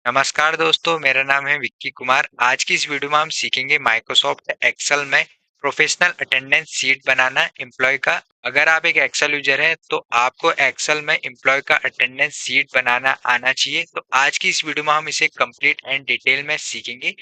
नमस्कार दोस्तों, मेरा नाम है विक्की कुमार। आज की इस वीडियो में हम सीखेंगे माइक्रोसॉफ्ट एक्सेल में प्रोफेशनल अटेंडेंस शीट बनाना एम्प्लॉय का। अगर आप एक एक्सेल यूजर हैं तो आपको एक्सेल में एम्प्लॉय का अटेंडेंस शीट बनाना आना चाहिए। तो आज की इस वीडियो में हम इसे कंप्लीट एंड डिटेल में सीखेंगे।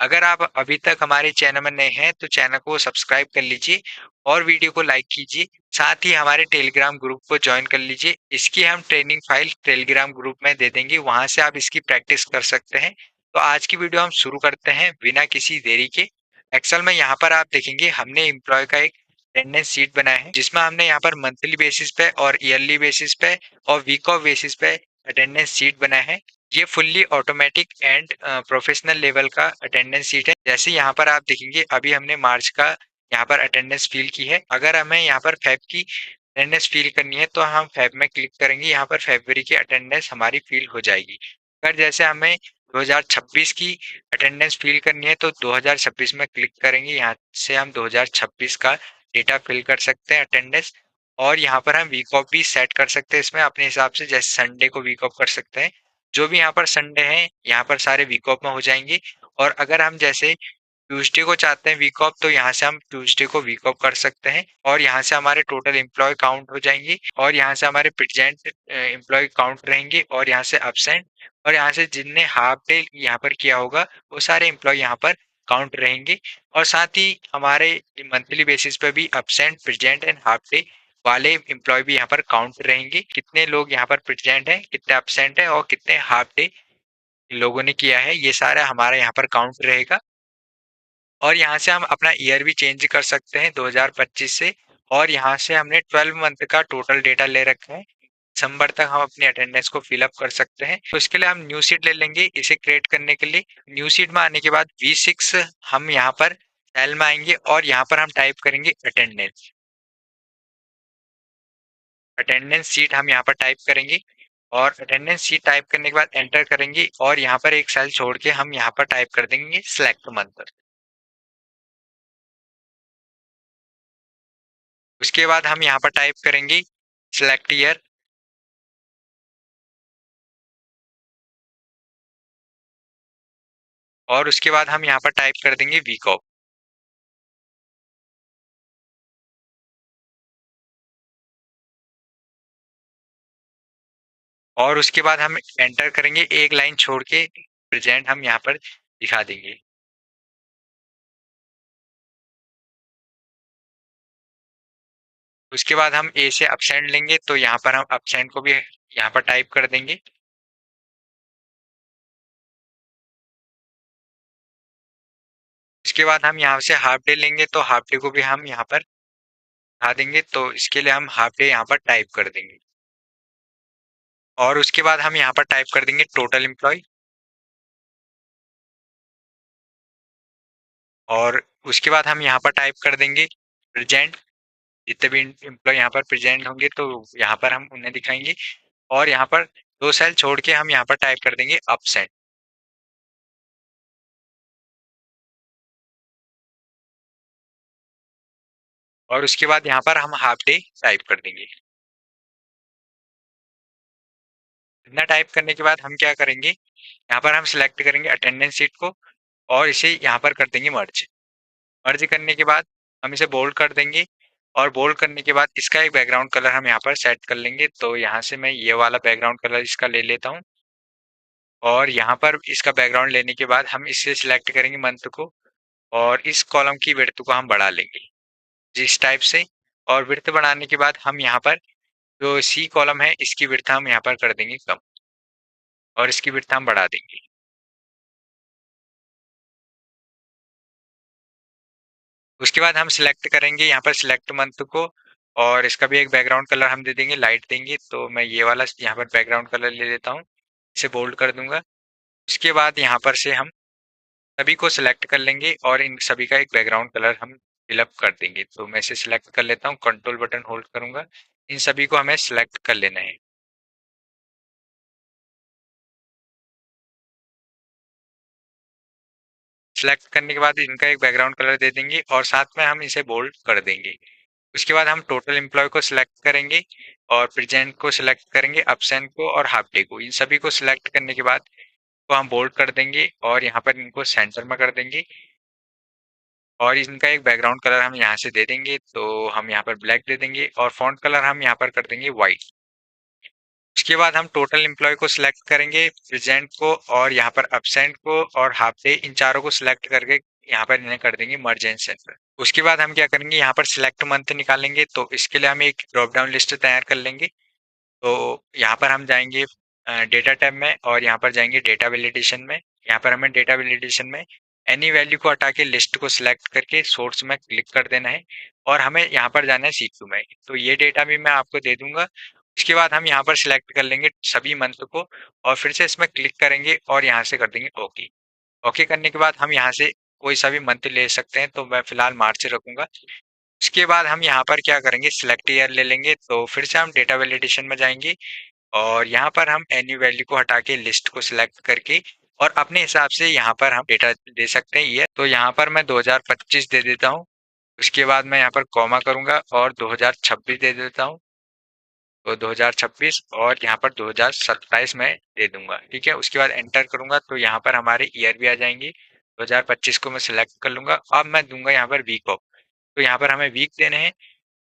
अगर आप अभी तक हमारे चैनल में नए हैं तो चैनल को सब्सक्राइब कर लीजिए और वीडियो को लाइक कीजिए। साथ ही हमारे टेलीग्राम ग्रुप को ज्वाइन कर लीजिए। इसकी हम ट्रेनिंग फाइल टेलीग्राम ग्रुप में दे देंगे, वहां से आप इसकी प्रैक्टिस कर सकते हैं। तो आज की वीडियो हम शुरू करते हैं बिना किसी देरी के। एक्सेल में यहाँ पर आप देखेंगे हमने एम्प्लॉय का एक अटेंडेंस शीट बनाया है, जिसमें हमने यहाँ पर मंथली बेसिस पे और ईयरली बेसिस पे और वीक ऑफ बेसिस पे अटेंडेंस शीट बनाया है। ये fully automatic and professional level का अटेंडेंस शीट है। जैसे यहाँ पर आप देखेंगे अभी हमने मार्च का यहाँ पर अटेंडेंस फिल की है। अगर हमें यहाँ पर फेब की अटेंडेंस फिल करनी है तो हम फेब में क्लिक करेंगे, यहाँ पर फरवरी की अटेंडेंस हमारी फिल हो जाएगी। अगर जैसे हमें 2026 की अटेंडेंस फिल करनी है तो 2026 में क्लिक करेंगे, यहाँ से हम 2026 का डेटा फिल कर सकते हैं अटेंडेंस। और यहाँ पर हम वीक ऑफ भी सेट कर सकते हैं इसमें अपने हिसाब से, जैसे संडे को वीक ऑफ कर सकते हैं। जो भी यहाँ पर संडे हैं यहाँ पर सारे वीक ऑफ में हो जाएंगे। और अगर हम जैसे ट्यूसडे को चाहते हैं वीक ऑफ तो यहाँ से हम ट्यूसडे को वीक ऑफ कर सकते हैं और यहाँ से हमारे टोटल एम्प्लॉय काउंट हो जाएंगे और यहाँ से हमारे प्रेजेंट एम्प्लॉय काउंट रहेंगे और यहाँ से एब्सेंट और यहाँ से जिनने हाफ डे यहाँ पर किया होगा वो सारे एम्प्लॉय यहाँ पर काउंट रहेंगे। और साथ ही हमारे मंथली बेसिस पे भी absent, present and half day वाले एम्प्लॉय भी यहाँ पर काउंट रहेंगे। कितने लोग यहाँ पर प्रेजेंट है, कितने एब्सेंट है और कितने हाफ डे लोगों ने किया है, ये सारा हमारा यहाँ पर काउंट रहेगा। और यहाँ से हम अपना ईयर भी चेंज कर सकते हैं 2025 से। और यहाँ से हमने 12 मंथ का टोटल डेटा ले रखा है, दिसंबर तक हम अपनी अटेंडेंस को फिल अप कर सकते हैं। तो इसके लिए हम न्यू शीट ले लेंगे। इसे क्रिएट करने के लिए न्यू शीट में आने के बाद V6 हम यहाँ पर सेल में आएंगे और यहाँ पर हम टाइप करेंगे अटेंडेंस। अटेंडेंस शीट हम यहाँ पर टाइप करेंगे और अटेंडेंस शीट टाइप करने के बाद एंटर करेंगे और यहाँ पर एक सेल छोड़ के हम यहाँ पर टाइप कर देंगे सिलेक्ट मंथ। उसके बाद हम यहाँ पर टाइप करेंगे सिलेक्ट ईयर और उसके बाद हम यहाँ पर टाइप कर देंगे वीक ऑफ। और उसके बाद हम एंटर करेंगे, एक लाइन छोड़ के प्रेजेंट हम यहाँ पर दिखा देंगे। उसके बाद हम ए से एब्सेंट लेंगे तो यहाँ पर हम एब्सेंट को भी यहाँ पर टाइप कर देंगे। उसके बाद हम यहाँ से हाफ डे लेंगे तो हाफ डे को भी हम यहाँ पर दिखा देंगे, तो इसके लिए हम हाफ डे यहाँ पर टाइप कर देंगे। और उसके बाद हम यहाँ पर टाइप कर देंगे टोटल एम्प्लॉय। और उसके बाद हम यहाँ पर टाइप कर देंगे प्रेजेंट। जितने भी एम्प्लॉय यहाँ पर प्रेजेंट होंगे तो यहाँ पर हम उन्हें दिखाएंगे। और यहाँ पर दो सेल छोड़ के हम यहाँ पर टाइप कर देंगे अपसेंट। और उसके बाद यहाँ पर हम हाफ डे टाइप कर देंगे। इतना टाइप करने के बाद हम क्या करेंगे, यहाँ पर हम सिलेक्ट करेंगे अटेंडेंस शीट को और इसे यहाँ पर कर देंगे मर्ज। मर्ज करने के बाद हम इसे बोल्ड कर देंगे और बोल्ड करने के बाद इसका एक बैकग्राउंड कलर हम यहाँ पर सेट कर लेंगे। तो यहाँ से मैं ये वाला बैकग्राउंड कलर इसका ले लेता हूँ और यहाँ पर इसका बैकग्राउंड लेने के बाद हम इसे सिलेक्ट करेंगे मंथ को और इस कॉलम की विड्थ को हम बढ़ा लेंगे जिस टाइप से। और विड्थ बढ़ाने के बाद हम यहाँ पर जो सी कॉलम है इसकी विड्थ हम यहाँ पर कर देंगे कम और इसकी विड्थ हम बढ़ा देंगे। उसके बाद हम सिलेक्ट करेंगे यहाँ पर सिलेक्ट मंथ को और इसका भी एक बैकग्राउंड कलर हम दे देंगे, लाइट देंगे। तो मैं ये वाला यहाँ पर बैकग्राउंड कलर ले लेता हूँ, इसे बोल्ड कर दूंगा। उसके बाद यहाँ पर से हम सभी को सिलेक्ट कर लेंगे और इन सभी का एक बैकग्राउंड कलर हम फिलअप कर देंगे। तो मैं इसे सिलेक्ट कर लेता हूँ, कंट्रोल बटन होल्ड करूंगा। इन सभी को हमें सिलेक्ट कर लेना है। सिलेक्ट करने के बाद इनका एक बैकग्राउंड कलर दे देंगे और साथ में हम इसे बोल्ड कर देंगे। उसके बाद हम टोटल एम्प्लॉय को सिलेक्ट करेंगे और प्रेजेंट को सिलेक्ट करेंगे, एब्सेंट को और हाफ डे को। इन सभी को सिलेक्ट करने के बाद को हम बोल्ड कर देंगे और यहाँ पर इनको सेंटर में कर देंगे और इनका एक बैकग्राउंड कलर हम यहाँ से दे देंगे, तो हम यहाँ पर ब्लैक दे देंगे और फॉन्ट कलर हम यहाँ पर कर देंगे व्हाइट। उसके बाद हम टोटल एम्प्लॉय को सिलेक्ट करेंगे, प्रेजेंट को और यहाँ पर एब्सेंट को और हाफ डे, इन चारों को सिलेक्ट करके यहाँ पर इन्हें कर देंगे मर्ज एंड सेंटर। उसके बाद हम क्या करेंगे, यहाँ पर सिलेक्ट मंथ निकालेंगे, तो इसके लिए हम एक ड्रॉप डाउन लिस्ट तैयार कर लेंगे। तो यहाँ पर हम जाएंगे डेटा टैब में और यहाँ पर जाएंगे डेटा वैलिडेशन में। यहाँ पर हमें डेटा वैलिडेशन में एनी वैल्यू को हटा के लिस्ट को सिलेक्ट करके सोर्स में क्लिक कर देना है और हमें यहाँ पर जाना है C2 में। तो ये डेटा भी मैं आपको दे दूंगा। उसके बाद हम यहाँ पर सिलेक्ट कर लेंगे सभी मंथ को और फिर से इसमें क्लिक करेंगे और यहाँ से कर देंगे ओके। ओके करने के बाद हम यहाँ से कोई सा भी मंथ ले सकते हैं, तो मैं फिलहाल मार्च रखूंगा। उसके बाद हम यहाँ पर क्या करेंगे, सिलेक्ट ईयर ले लेंगे, तो फिर से हम डेटा वैलिडेशन में जाएंगे और यहाँ पर हम एनी वैल्यू को हटा के लिस्ट को सिलेक्ट करके और अपने हिसाब से यहाँ पर हम डेटा दे सकते हैं ईयर। तो यहाँ पर मैं 2025 दे देता हूँ। उसके बाद मैं यहाँ पर कॉमा करूंगा और 2026 दे देता हूँ, तो 2026 और यहाँ पर 2027 में दे दूंगा। ठीक है, उसके बाद एंटर करूंगा तो यहाँ पर हमारे ईयर भी आ जाएंगे। 2025 को मैं सिलेक्ट कर लूंगा। अब मैं दूंगा यहाँ पर वीक ऑफ, तो यहाँ पर हमें वीक देने हैं।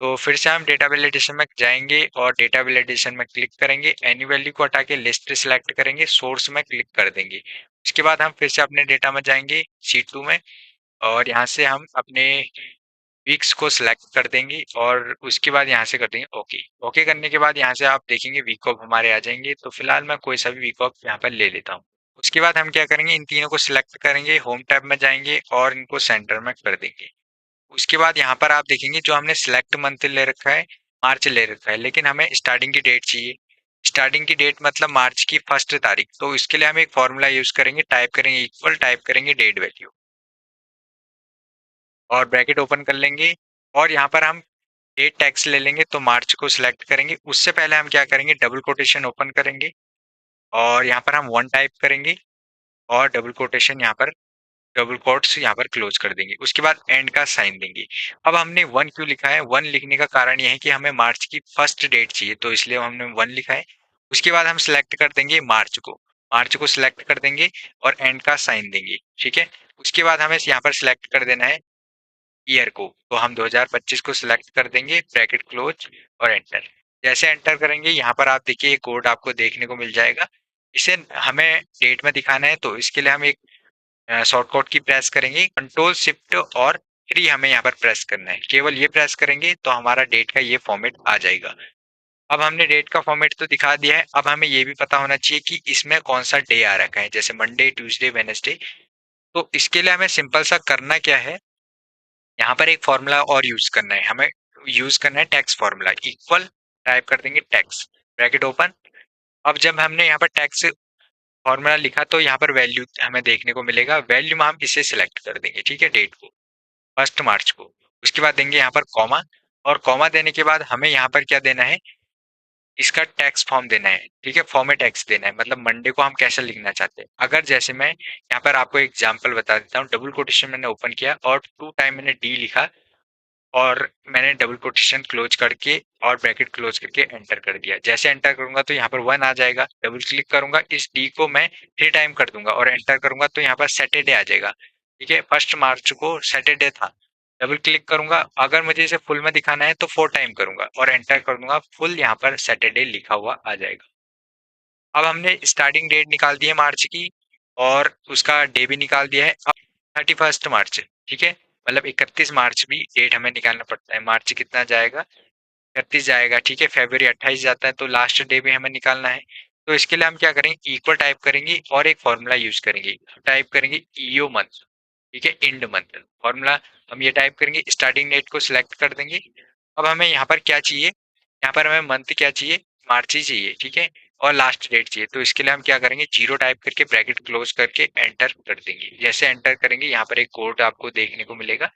तो फिर से हम डेटा वैलिडेशन में जाएंगे और डेटा वैलिडेशन में क्लिक करेंगे, एनी वैल्यू को हटा के लिस्ट सिलेक्ट करेंगे, सोर्स में क्लिक कर देंगे। उसके बाद हम फिर से अपने डेटा में जाएंगे C2 में और यहाँ से हम अपने वीक्स को सिलेक्ट कर देंगे और उसके बाद यहाँ से कर देंगे ओके। ओके करने के बाद यहाँ से आप देखेंगे वीक ऑफ हमारे आ जाएंगे। तो फिलहाल मैं कोई सा भी वीक ऑफ यहाँ पर ले लेता हूँ। उसके बाद हम क्या करेंगे, इन तीनों को सिलेक्ट करेंगे, होम टैब में जाएंगे और इनको सेंटर में कर देंगे। उसके बाद यहाँ पर आप देखेंगे जो हमने सिलेक्ट मंथ ले रखा है, मार्च ले रखा है, लेकिन हमें स्टार्टिंग की डेट चाहिए। स्टार्टिंग की डेट मतलब मार्च की 1 तारीख। तो इसके लिए हम एक फॉर्मूला यूज करेंगे, टाइप करेंगे इक्वल, टाइप करेंगे डेट वैल्यू और ब्रैकेट ओपन कर लेंगे और यहाँ पर हम डेट टैक्स ले लेंगे, तो मार्च को सिलेक्ट करेंगे। उससे पहले हम क्या करेंगे, डबल कोटेशन ओपन करेंगे और यहाँ पर हम 1 टाइप करेंगे और डबल कोटेशन यहाँ पर, डबल कोट्स यहाँ पर क्लोज कर देंगे। उसके बाद एंड का साइन देंगे। अब हमने 1 क्यों लिखा है, 1 लिखने का कारण यह है कि हमें मार्च की 1st डेट चाहिए, तो इसलिए हमने 1 लिखा है। उसके बाद हम सिलेक्ट कर देंगे मार्च को, मार्च को सिलेक्ट कर देंगे और एंड का साइन देंगे। ठीक है, उसके बाद हमें यहाँ पर सिलेक्ट कर देना है ईयर को, तो हम 2025 को सिलेक्ट कर देंगे, ब्रैकेट क्लोज और एंटर। जैसे एंटर करेंगे यहाँ पर आप देखिए एक कोड आपको देखने को मिल जाएगा। इसे हमें डेट में दिखाना है, तो इसके लिए हम एक शॉर्टकट की प्रेस करेंगे, कंट्रोल शिफ्ट और 3 हमें यहाँ पर प्रेस करना है। केवल ये प्रेस करेंगे तो हमारा डेट का ये फॉर्मेट आ जाएगा। अब हमने डेट का फॉर्मेट तो दिखा दिया है, अब हमें ये भी पता होना चाहिए कि इसमें कौन सा डे आ रखा है, जैसे मंडे, ट्यूसडे, वेडनेसडे। तो इसके लिए हमें सिंपल सा करना क्या है, यहाँ पर एक फॉर्मूला और यूज करना है। हमें यूज करना है टैक्स फॉर्मूला, इक्वल, टाइप कर देंगे टैक्स, ब्रैकेट ओपन। अब जब हमने यहाँ पर टैक्स फॉर्मूला लिखा तो यहाँ पर वैल्यू हमें देखने को मिलेगा, वैल्यू में हम इसे सिलेक्ट कर देंगे। ठीक है, डेट को 1 मार्च को। उसके बाद देंगे यहाँ पर कॉमा और कॉमा देने के बाद हमें यहाँ पर क्या देना है, इसका टैक्स फॉर्म देना है। ठीक है, फॉर्मेट टैक्स देना है, मतलब मंडे को हम कैसे लिखना चाहते हैं। अगर जैसे मैं यहाँ पर आपको एग्जांपल बता देता हूँ, डबल कोटेशन मैंने ओपन किया और 2 टाइम मैंने डी लिखा और मैंने डबल कोटेशन क्लोज करके और ब्रैकेट क्लोज करके एंटर कर दिया। जैसे एंटर करूंगा तो यहाँ पर 1 आ जाएगा, डबल क्लिक करूंगा, इस डी को मैं 3 टाइम कर दूंगा और एंटर करूंगा तो यहाँ पर सैटरडे आ जाएगा। ठीक है, 1 मार्च को सैटरडे था, डबल क्लिक करूंगा, अगर मुझे इसे फुल में दिखाना है तो 4 टाइम करूंगा और एंटर कर दूंगा, फुल यहाँ पर सैटरडे लिखा हुआ आ जाएगा। अब हमने स्टार्टिंग डेट निकाल दी है मार्च की और उसका डे भी निकाल दिया है। अब 31 मार्च, ठीक है, मतलब 31 मार्च भी डेट हमें निकालना पड़ता है। मार्च कितना जाएगा, 31 जाएगा। ठीक है, फरवरी 28 जाता है, तो लास्ट डे भी हमें निकालना है। तो इसके लिए हम क्या करेंगे, इक्वल टाइप करेंगे और एक फॉर्मूला यूज करेंगे, टाइप करेंगे ईओ मंथ। ठीक है, इंड मंथ फॉर्मूला हम ये टाइप करेंगे, स्टार्टिंग डेट को सिलेक्ट कर देंगे। अब हमें यहाँ पर क्या चाहिए, यहाँ पर हमें मंथ क्या चाहिए, मार्च ही चाहिए। ठीक है, और लास्ट डेट चाहिए, तो इसके लिए हम क्या करेंगे, 0 टाइप करके ब्रैकेट क्लोज करके एंटर कर देंगे। जैसे एंटर करेंगे यहाँ पर एक कोड आपको देखने को मिलेगा,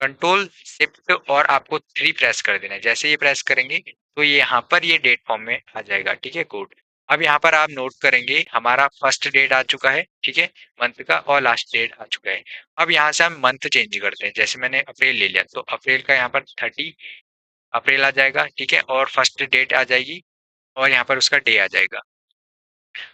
कंट्रोल शिफ्ट और आपको 3 प्रेस कर देना है। जैसे ये प्रेस करेंगे तो ये यहाँ पर ये डेट फॉर्म में आ जाएगा। ठीक है, कोड। अब यहाँ पर आप नोट करेंगे हमारा फर्स्ट डेट आ चुका है, ठीक है, मंथ का, और लास्ट डेट आ चुका है। अब यहाँ से हम मंथ चेंज करते हैं, जैसे मैंने अप्रैल ले लिया तो अप्रैल का यहाँ पर 30 अप्रैल आ जाएगा। ठीक है, और फर्स्ट डेट आ जाएगी और यहाँ पर उसका डे आ जाएगा।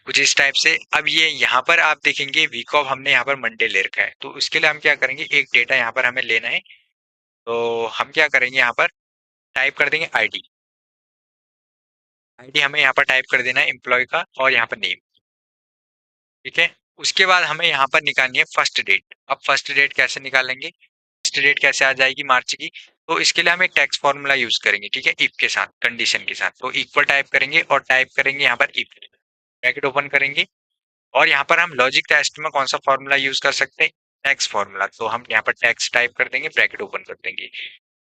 कुछ इस टाइप से। अब ये यहाँ पर आप देखेंगे वीक ऑफ हमने यहाँ पर मंडे ले रखा है, तो उसके लिए हम क्या करेंगे, एक डेटा यहाँ पर हमें लेना है। तो हम क्या करेंगे, यहाँ पर टाइप कर देंगे आईडी। आईडी हमें यहाँ पर टाइप कर देना है एम्प्लॉय का, और यहाँ पर नेम। ठीक है। उसके बाद हमें यहाँ पर निकालनी है फर्स्ट डेट। अब फर्स्ट डेट कैसे निकालेंगे, फर्स्ट डेट कैसे आ जाएगी मार्च की, तो इसके लिए हम एक टैक्स फॉर्मूला यूज करेंगे। ठीक है, इफ के साथ, कंडीशन के साथ। तो इक्वल टाइप करेंगे और टाइप करेंगे यहाँ पर इफ, ब्रैकेट ओपन करेंगे। और यहाँ पर हम लॉजिक टेस्ट में कौन सा फॉर्मूला यूज कर सकते हैं, टैक्स फॉर्मूला। तो हम यहाँ पर टैक्स टाइप कर देंगे, ब्रैकेट ओपन कर देंगे।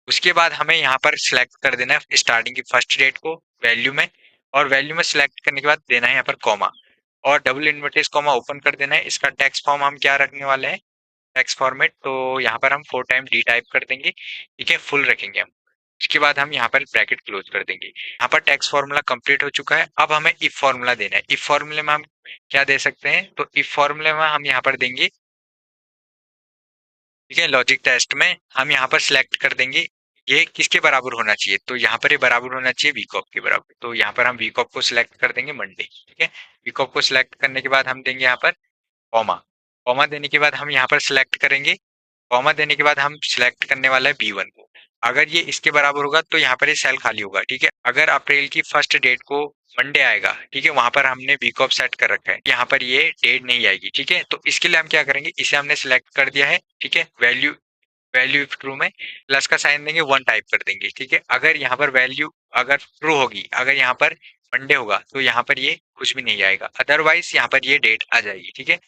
उसके बाद हमें यहाँ पर सिलेक्ट कर देना है स्टार्टिंग की फर्स्ट डेट को वैल्यू में, और वैल्यू में सिलेक्ट करने के बाद देना है यहाँ पर कॉमा, और डबल इन्वर्टेड कॉमा ओपन कर देना है। इसका टैक्स फॉर्म हम क्या रखने वाले हैं, टैक्स फॉर्मेट। तो यहाँ पर हम 4 टाइम डी टाइप कर देंगे। ठीक है, फुल रखेंगे हम। उसके बाद हम यहाँ पर ब्रैकेट क्लोज कर देंगे। यहाँ पर टैक्स फॉर्मूला कंप्लीट हो चुका है। अब हमें इफ फॉर्मूला देना है। इफ फॉर्मूले में हम क्या दे सकते हैं, तो इफ फॉर्मूले में हम यहाँ पर देंगे, ठीक है, लॉजिक टेस्ट में हम यहाँ पर सिलेक्ट कर देंगे ये किसके बराबर होना चाहिए, तो यहाँ पर ये बराबर होना चाहिए वीक ऑफ के बराबर। तो यहाँ पर हम वीक ऑफ को सिलेक्ट कर देंगे मंडे। ठीक है, वीक ऑफ को सिलेक्ट करने के बाद हम देंगे यहाँ पर कॉमा। कॉमा देने के बाद हम यहाँ पर सिलेक्ट करेंगे, कॉमा देने के बाद हम सिलेक्ट करने वाला है B1 को। अगर ये इसके बराबर होगा तो यहाँ पर ये सेल खाली होगा। ठीक है, अगर अप्रैल की फर्स्ट डेट को मंडे आएगा, ठीक है, वहां पर हमने वीक ऑफ सेट कर रखा है, यहाँ पर ये डेट नहीं आएगी। ठीक है, तो इसके लिए हम क्या करेंगे, इसे हमने सिलेक्ट कर दिया है। ठीक है, वैल्यू, वैल्यू इफ ट्रू में प्लस का साइन देंगे, 1 टाइप कर देंगे। ठीक है, अगर यहाँ पर वैल्यू अगर ट्रू होगी, अगर यहाँ पर मंडे होगा तो यहाँ पर ये कुछ भी नहीं आएगा, अदरवाइज यहाँ पर ये डेट आ जाएगी। ठीक है,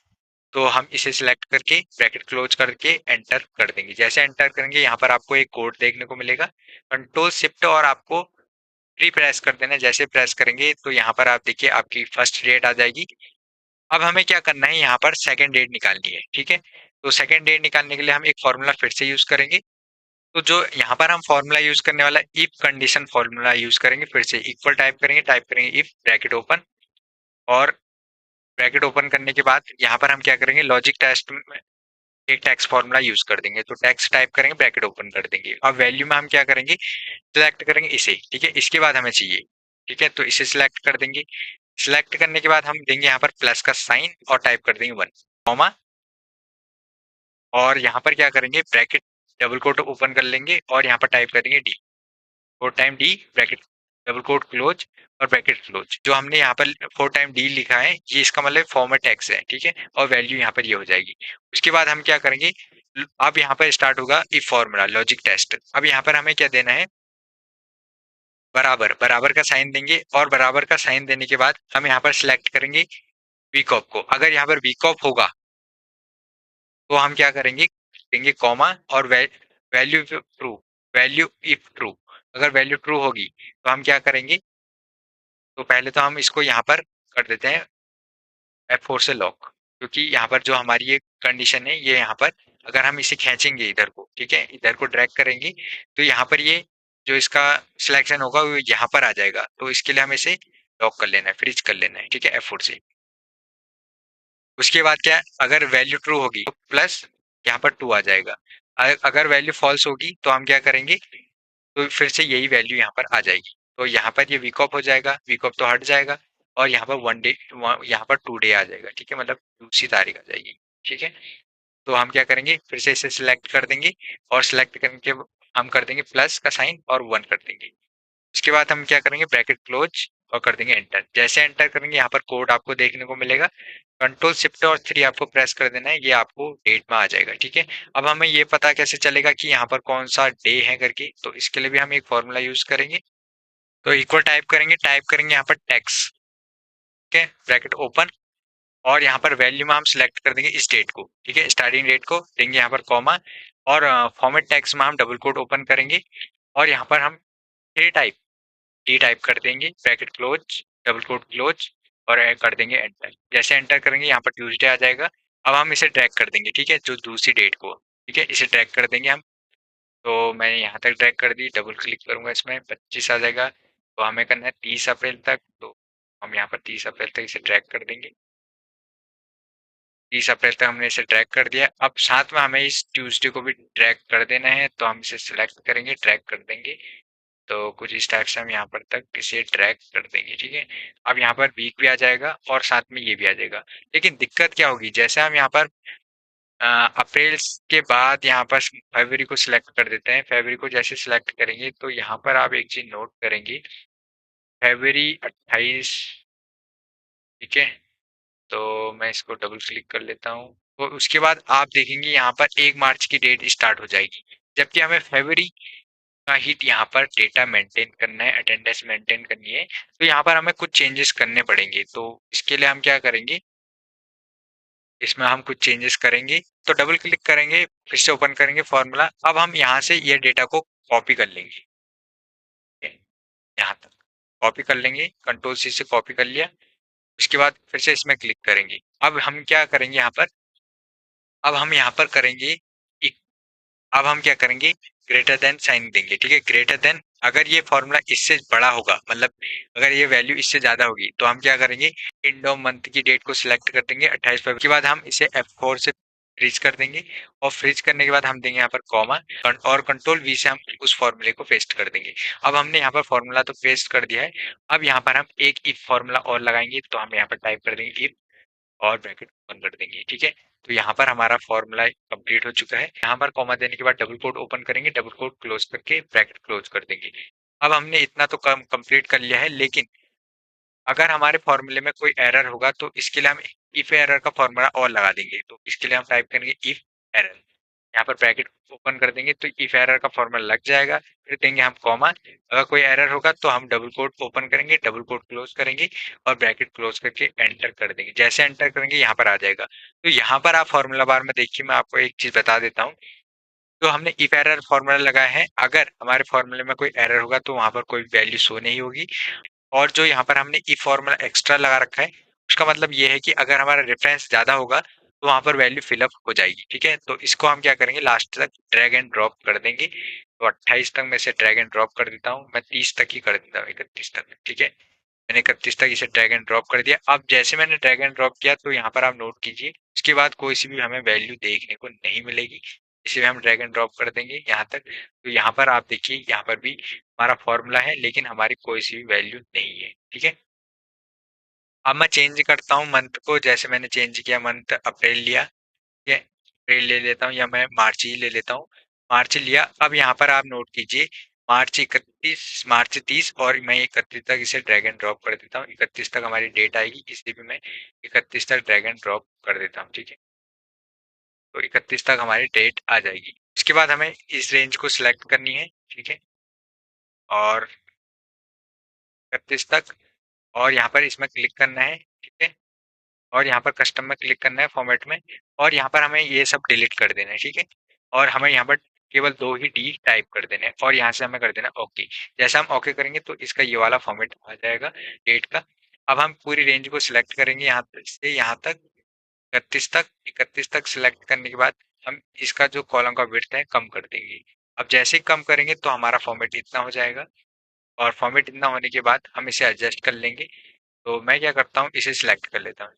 तो हम इसे सिलेक्ट करके ब्रैकेट क्लोज करके एंटर कर देंगे। जैसे एंटर करेंगे यहाँ पर आपको एक कोड देखने को मिलेगा, कंट्रोल शिफ्ट और आपको प्री प्रेस कर देना है। जैसे प्रेस करेंगे तो यहाँ पर आप देखिए आपकी फर्स्ट डेट आ जाएगी। अब हमें क्या करना है, यहाँ पर सेकंड डेट निकालनी है। ठीक है, तो सेकंड डेट निकालने के लिए हम एक फॉर्मूला फिर से यूज करेंगे। तो जो यहाँ पर हम फॉर्मूला यूज करने वाला इफ कंडीशन फॉर्मूला यूज करेंगे। फिर से इक्वल टाइप करेंगे इफ, ब्रैकेट ओपन, और ब्रैकेट ओपन करने के बाद यहाँ पर हम क्या करेंगे, लॉजिक टेस्ट में एक टैक्स फॉर्मूला यूज कर देंगे। तो टैक्स टाइप करेंगे, ब्रैकेट ओपन कर देंगे। अब वैल्यू में हम क्या करेंगे, सिलेक्ट करेंगे इसे। ठीक है, इसके बाद हमें चाहिए। ठीक है, तो इसे सिलेक्ट कर देंगे। सिलेक्ट करने के बाद हम देंगे यहाँ पर प्लस का साइन और टाइप कर देंगे 1 कॉमा, और यहाँ पर क्या करेंगे, ब्रैकेट डबल कोट ओपन कर लेंगे और यहाँ पर टाइप करेंगे D, 4 time D, bracket double quote close और ब्रैकेट क्लोज। जो हमने यहाँ पर 4 टाइम डी लिखा है, ये इसका मतलब फॉर्मेट एक्स है। ठीक है, और वैल्यू यहाँ पर ये हो जाएगी। उसके बाद हम क्या करेंगे, अब यहाँ पर स्टार्ट होगा इफ फॉर्मूला लॉजिक टेस्ट। अब यहाँ पर हमें क्या देना है, बराबर, बराबर का साइन देंगे, और बराबर का साइन देने के बाद हम यहाँ पर सिलेक्ट करेंगे वीक ऑफ को। अगर यहाँ पर वीक ऑफ होगा तो हम क्या करेंगे, देंगे कॉमा और value true, value if true. अगर वैल्यू ट्रू होगी तो हम क्या करेंगे, तो पहले तो हम इसको यहाँ पर कर देते हैं F4 से लॉक, क्योंकि यहाँ पर जो हमारी ये कंडीशन है, ये यहाँ पर अगर हम इसे खींचेंगे इधर को, ठीक है, इधर को ड्रैग करेंगे, तो यहाँ पर ये जो इसका सिलेक्शन होगा वो यहाँ पर आ जाएगा। तो इसके लिए हमें इसे लॉक कर लेना है, फ्रीज कर लेना है। ठीक है, F4 से। उसके बाद क्या है, अगर वैल्यू ट्रू होगी तो प्लस यहाँ पर 2 आ जाएगा। अगर वैल्यू फॉल्स होगी तो हम क्या करेंगे, तो फिर से यही वैल्यू यहाँ पर आ जाएगी। तो यहाँ पर ये वीक ऑफ हो जाएगा, वीक ऑफ तो हट जाएगा, और यहाँ पर 1 डे, यहाँ पर 2 डे आ जाएगा। ठीक है, मतलब दूसरी तारीख आ जाएगी। ठीक है, तो हम क्या करेंगे, फिर से इसे सिलेक्ट कर देंगे, और सिलेक्ट करके हम कर देंगे प्लस का साइन और 1 कर देंगे। उसके बाद हम क्या करेंगे, ब्रैकेट क्लोज और कर देंगे एंटर। जैसे एंटर करेंगे यहाँ पर कोड आपको देखने को मिलेगा, कंट्रोल शिफ्ट और 3 आपको प्रेस कर देना है, ये आपको डेट में आ जाएगा। ठीक है, अब हमें ये पता कैसे चलेगा कि यहाँ पर कौन सा डे है करके, तो इसके लिए भी हम एक फॉर्मूला यूज करेंगे। तो इक्वल टाइप करेंगे यहाँ पर टैक्स। ठीक है, ब्रैकेट ओपन, और यहाँ पर वैल्यू में हम सिलेक्ट कर देंगे इस डेट को। ठीक है, स्टार्टिंग डेट को देंगे यहाँ पर कॉमा, और फॉर्मेट टैक्स में हम डबल कोट ओपन करेंगे, और यहाँ पर हम डी टाइप कर देंगे, bracket close, double quote close, और कर देंगे एंटर। जैसे एंटर करेंगे यहाँ पर ट्यूसडे आ जाएगा। अब हम इसे ड्रैग कर देंगे, ठीक है, जो दूसरी डेट को। ठीक है, इसे ड्रैग कर देंगे हम। तो मैंने यहाँ तक ड्रैग कर दी, डबल क्लिक करूंगा इसमें, 25 आ जाएगा। तो हमें करना है 30 अप्रैल तक, तो हम यहाँ पर 30 अप्रैल तक इसे ड्रैग कर देंगे। 30 अप्रैल तक हमने इसे ड्रैग कर दिया। अब साथ में हमें इस ट्यूसडे को भी ड्रैग कर देना है, तो हम इसे सिलेक्ट करेंगे, ड्रैग कर देंगे। तो कुछ इस टाइप से हम यहाँ पर तक इसे ड्रैग कर देंगे, ठीक है। अब यहाँ पर वीक भी आ जाएगा और साथ में ये भी आ जाएगा। लेकिन दिक्कत क्या होगी, जैसे हम यहाँ पर अप्रैल के बाद यहाँ पर फरवरी को सिलेक्ट कर देते हैं। फरवरी को जैसे सिलेक्ट करेंगे तो यहाँ पर आप एक चीज नोट करेंगे, फरवरी 28, ठीक है। तो मैं इसको डबल क्लिक कर लेता हूँ। तो उसके बाद आप देखेंगे यहाँ पर 1 मार्च की डेट स्टार्ट हो जाएगी, जबकि हमें फरवरी का ही यहाँ पर डेटा मेंटेन करना है, अटेंडेंस मेंटेन करनी है। तो यहाँ पर हमें कुछ चेंजेस करने पड़ेंगे। तो इसके लिए हम क्या करेंगे, इसमें हम कुछ चेंजेस करेंगे। तो डबल क्लिक करेंगे, फिर से ओपन करेंगे फॉर्मूला। अब हम यहाँ से ये डेटा को कॉपी कर लेंगे, यहाँ तक कॉपी कर लेंगे, कंट्रोल सी से कॉपी कर लिया। उसके बाद फिर से इसमें क्लिक करेंगे। अब हम क्या करेंगे यहाँ पर, अब हम यहाँ पर करेंगे अब हम क्या करेंगे, ग्रेटर देन साइन देंगे, ठीक है। ग्रेटर देन, अगर ये फॉर्मूला इससे बड़ा होगा, मतलब अगर ये वैल्यू इससे ज्यादा होगी, तो हम क्या करेंगे, एंड ऑफ मंथ की डेट को सिलेक्ट कर देंगे 28 फरवरी के बाद हम इसे F4 से फ्रीज कर देंगे। और फ्रीज करने के बाद हम देंगे यहाँ पर कॉमा और कंट्रोल V से हम उस फॉर्मूले को पेस्ट कर देंगे। अब हमने यहाँ पर फॉर्मूला तो पेस्ट कर दिया है। अब यहाँ पर हम एक इफ फॉर्मूला और लगाएंगे। तो हम यहाँ पर टाइप कर देंगे इफ और ब्रैकेट ओपन कर देंगे, ठीक है। तो यहाँ पर हमारा फॉर्मूला कंप्लीट हो चुका है। यहाँ पर कॉमा देने के बाद डबल कोट ओपन करेंगे, डबल कोट क्लोज करके ब्रैकेट क्लोज कर देंगे। अब हमने इतना तो कम कंप्लीट कर लिया है, लेकिन अगर हमारे फॉर्मूले में कोई एरर होगा तो इसके लिए हम इफ एरर का फॉर्मूला और लगा देंगे। तो इसके लिए हम टाइप करेंगे इफ एरर, यहाँ पर ब्रैकेट ओपन कर देंगे तो इफ एरर का फॉर्मूला लग जाएगा। फिर देंगे हम कॉमा, अगर कोई एरर होगा तो हम डबल कोट ओपन करेंगे, डबल कोट क्लोज करेंगे और ब्रैकेट क्लोज करके एंटर कर देंगे। जैसे एंटर करेंगे यहाँ पर आ जाएगा। तो यहाँ पर आप फॉर्मूला बार में देखिए, मैं आपको एक चीज बता देता हूँ। तो हमने इफ एरर फॉर्मूला लगाया है, अगर हमारे फॉर्मूले में कोई एरर होगा तो वहां पर कोई वैल्यू शो नहीं होगी। और जो यहाँ पर हमने इफ फॉर्मूला एक्स्ट्रा लगा रखा है, उसका मतलब ये है कि अगर हमारा रेफरेंस ज्यादा होगा तो वहां पर वैल्यू फिलअप हो जाएगी, ठीक है। तो इसको हम क्या करेंगे, लास्ट तक ड्रैग एंड ड्रॉप कर देंगे। तो 28 तक मैं इसे ड्रैग एंड ड्रॉप कर देता हूँ, मैं 30 तक ही कर देता हूँ, 31 तक, ठीक है। मैंने 31 तक इसे ड्रैग एंड ड्रॉप कर दिया। अब जैसे मैंने ड्रैग एंड ड्रॉप किया तो यहाँ पर आप नोट कीजिए, उसके बाद कोई सी भी हमें वैल्यू देखने को नहीं मिलेगी। इसे हम ड्रैग एंड ड्रॉप कर देंगे यहाँ तक। तो यहाँ पर आप देखिए, यहाँ पर भी हमारा फॉर्मूला है लेकिन हमारी कोई सी भी वैल्यू नहीं है, ठीक है। अब मैं चेंज करता हूँ मंथ को, जैसे मैंने चेंज किया, मंथ अप्रैल लिया, ठीक है। अप्रैल ले लेता हूँ या मैं मार्च ही ले लेता हूँ, मार्च लिया। अब यहाँ पर आप नोट कीजिए, मार्च 31, मार्च 30 और मैं 31 तक इसे ड्रैग एंड ड्रॉप कर देता हूँ। 31 तक हमारी डेट आएगी, इसलिए भी मैं 31 तक ड्रैग एंड ड्रॉप कर देता हूँ, ठीक है। तो 31 तक हमारी डेट आ जाएगी। इसके बाद हमें इस रेंज को सिलेक्ट करनी है, ठीक है। और 31 तक, और यहाँ पर इसमें क्लिक करना है, ठीक है। और यहाँ पर कस्टम में क्लिक करना है, फॉर्मेट में। और यहाँ पर हमें ये सब डिलीट कर देना है, ठीक है। और हमें यहाँ पर केवल 2 ही डी टाइप कर देने हैं और यहाँ से हमें कर देना ओके। जैसा हम ओके करेंगे तो इसका ये वाला फॉर्मेट आ जाएगा डेट का। अब हम पूरी रेंज को सिलेक्ट करेंगे, यहाँ से यहाँ तक 31 तक सिलेक्ट करने के बाद हम इसका जो कॉलम का विड्थ है कम कर देंगे। अब जैसे ही कम करेंगे तो हमारा फॉर्मेट इतना हो जाएगा। और फॉर्मेट इतना होने के बाद हम इसे एडजस्ट कर लेंगे। तो मैं क्या करता हूँ, इसे सिलेक्ट कर लेता हूँ।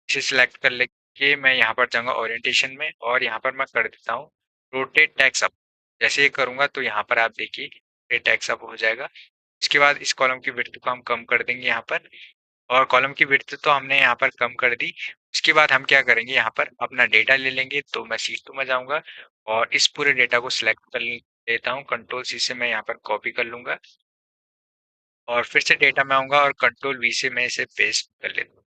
इसे सिलेक्ट कर लेके मैं यहाँ पर जाऊँगा ओरिएंटेशन में और यहाँ पर मैं कर देता हूँ रोटेट टैक्स अप। जैसे ये करूँगा तो यहाँ पर आप देखिए रोटेट टैक्स अप हो जाएगा। इसके बाद इस कॉलम की विड्थ को हम कम कर देंगे यहाँ पर। और कॉलम की विड्थ तो हमने यहाँ पर कम कर दी। उसके बाद हम क्या करेंगे, यहाँ पर अपना डेटा ले लेंगे। तो मैं शीट 2 में जाऊँगा और इस पूरे डेटा को सिलेक्ट कर लेता हूँ, कंट्रोल सी से मैं यहाँ पर कॉपी कर लूँगा। और फिर से डेटा में आऊँगा और कंट्रोल वी से मैं इसे पेस्ट कर लेता हूँ।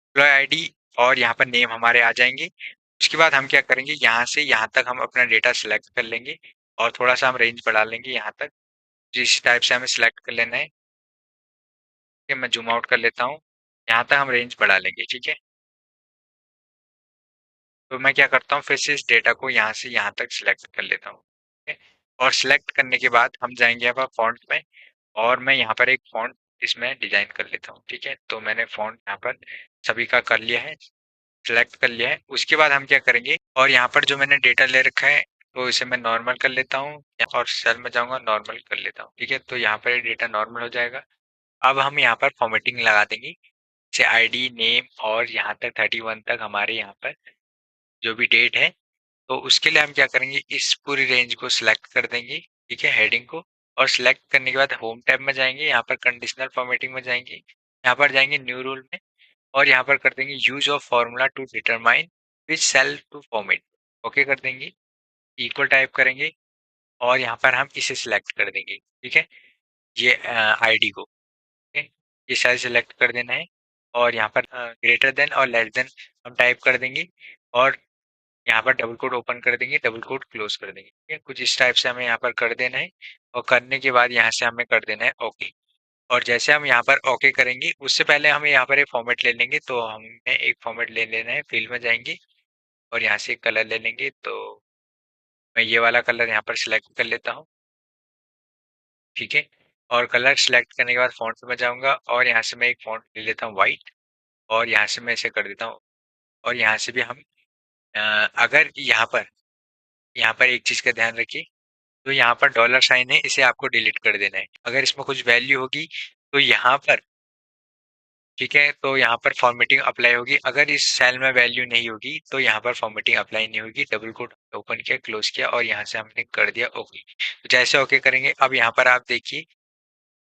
एम्प्लॉय आईडी और यहाँ पर नेम हमारे आ जाएंगे। उसके बाद हम क्या करेंगे, यहाँ से यहाँ तक हम अपना डेटा सिलेक्ट कर लेंगे और थोड़ा सा हम रेंज बढ़ा लेंगे यहाँ तक, जिस टाइप से हमें सिलेक्ट कर लेना है। ठीक है, मैं जूम आउट कर लेता हूँ, यहाँ तक हम रेंज बढ़ा लेंगे, ठीक है। तो मैं क्या करता हूँ, फिर से इस डेटा को यहाँ से यहाँ तक सिलेक्ट कर लेता हूँ, ठीक है। और सिलेक्ट करने के बाद हम जाएंगे यहाँ पर फॉन्ट में और मैं यहाँ पर एक फॉन्ट इसमें डिजाइन कर लेता हूँ, ठीक है। तो मैंने फॉन्ट यहाँ पर सभी का कर लिया है, सिलेक्ट कर लिया है। उसके बाद हम क्या करेंगे, और यहाँ पर जो मैंने डेटा ले रखा है तो इसे मैं नॉर्मल कर लेता हूँ और सेल में जाऊंगा नॉर्मल कर लेता हूँ, ठीक है। तो यहाँ पर डेटा नॉर्मल हो जाएगा। अब हम यहाँ पर फॉर्मेटिंग लगा देंगे, जैसे आईडी नेम और यहाँ तक 31 तक हमारे यहाँ पर जो भी डेट है। तो उसके लिए हम क्या करेंगे, इस पूरी रेंज को सिलेक्ट कर देंगे, ठीक है, हेडिंग को। और सिलेक्ट करने के बाद होम टैब में जाएंगे, यहाँ पर कंडीशनल फॉर्मेटिंग में जाएंगे, यहाँ पर जाएंगे न्यू रूल में और यहाँ पर कर देंगे use of formula to determine which cell to format. Okay कर देंगे, इक्वल टाइप करेंगे और यहाँ पर हम इसे सिलेक्ट कर देंगे। ठीक है, ये आईडी को, ठीक है, ये साइज सिलेक्ट कर देना है और यहाँ पर ग्रेटर देन और लेस देन हम टाइप कर देंगे और यहाँ पर डबल कोट ओपन कर देंगे, डबल कोट क्लोज कर देंगे। ठीक है, कुछ इस टाइप से हमें यहाँ पर कर देना है और करने के बाद यहाँ से हमें कर देना है ओके। और जैसे हम यहाँ पर ओके करेंगे उससे पहले हमें यहाँ पर एक फॉर्मेट ले लेंगे, तो हमें एक फॉर्मेट ले लेना है, फील्ड में जाएंगे और यहाँ से कलर ले लेंगे। तो मैं ये वाला कलर यहाँ पर सिलेक्ट कर लेता हूँ। ठीक है, और कलर सिलेक्ट करने के बाद फॉन्ट में जाऊंगा और यहाँ से मैं एक फॉन्ट ले लेता हूँ वाइट और यहाँ से मैं इसे कर देता हूँ। और यहाँ से भी हम अगर यहाँ पर एक चीज का ध्यान रखिए, तो यहाँ पर डॉलर साइन है, इसे आपको डिलीट कर देना है। अगर इसमें कुछ वैल्यू होगी तो यहाँ पर, ठीक है, तो यहाँ पर फॉर्मेटिंग अप्लाई होगी। अगर इस सेल में वैल्यू नहीं होगी तो यहाँ पर फॉर्मेटिंग अप्लाई नहीं होगी। डबल कोट ओपन किया, क्लोज किया और यहाँ से हमने कर दिया ओके। तो जैसे ओके करेंगे अब यहाँ पर आप देखिए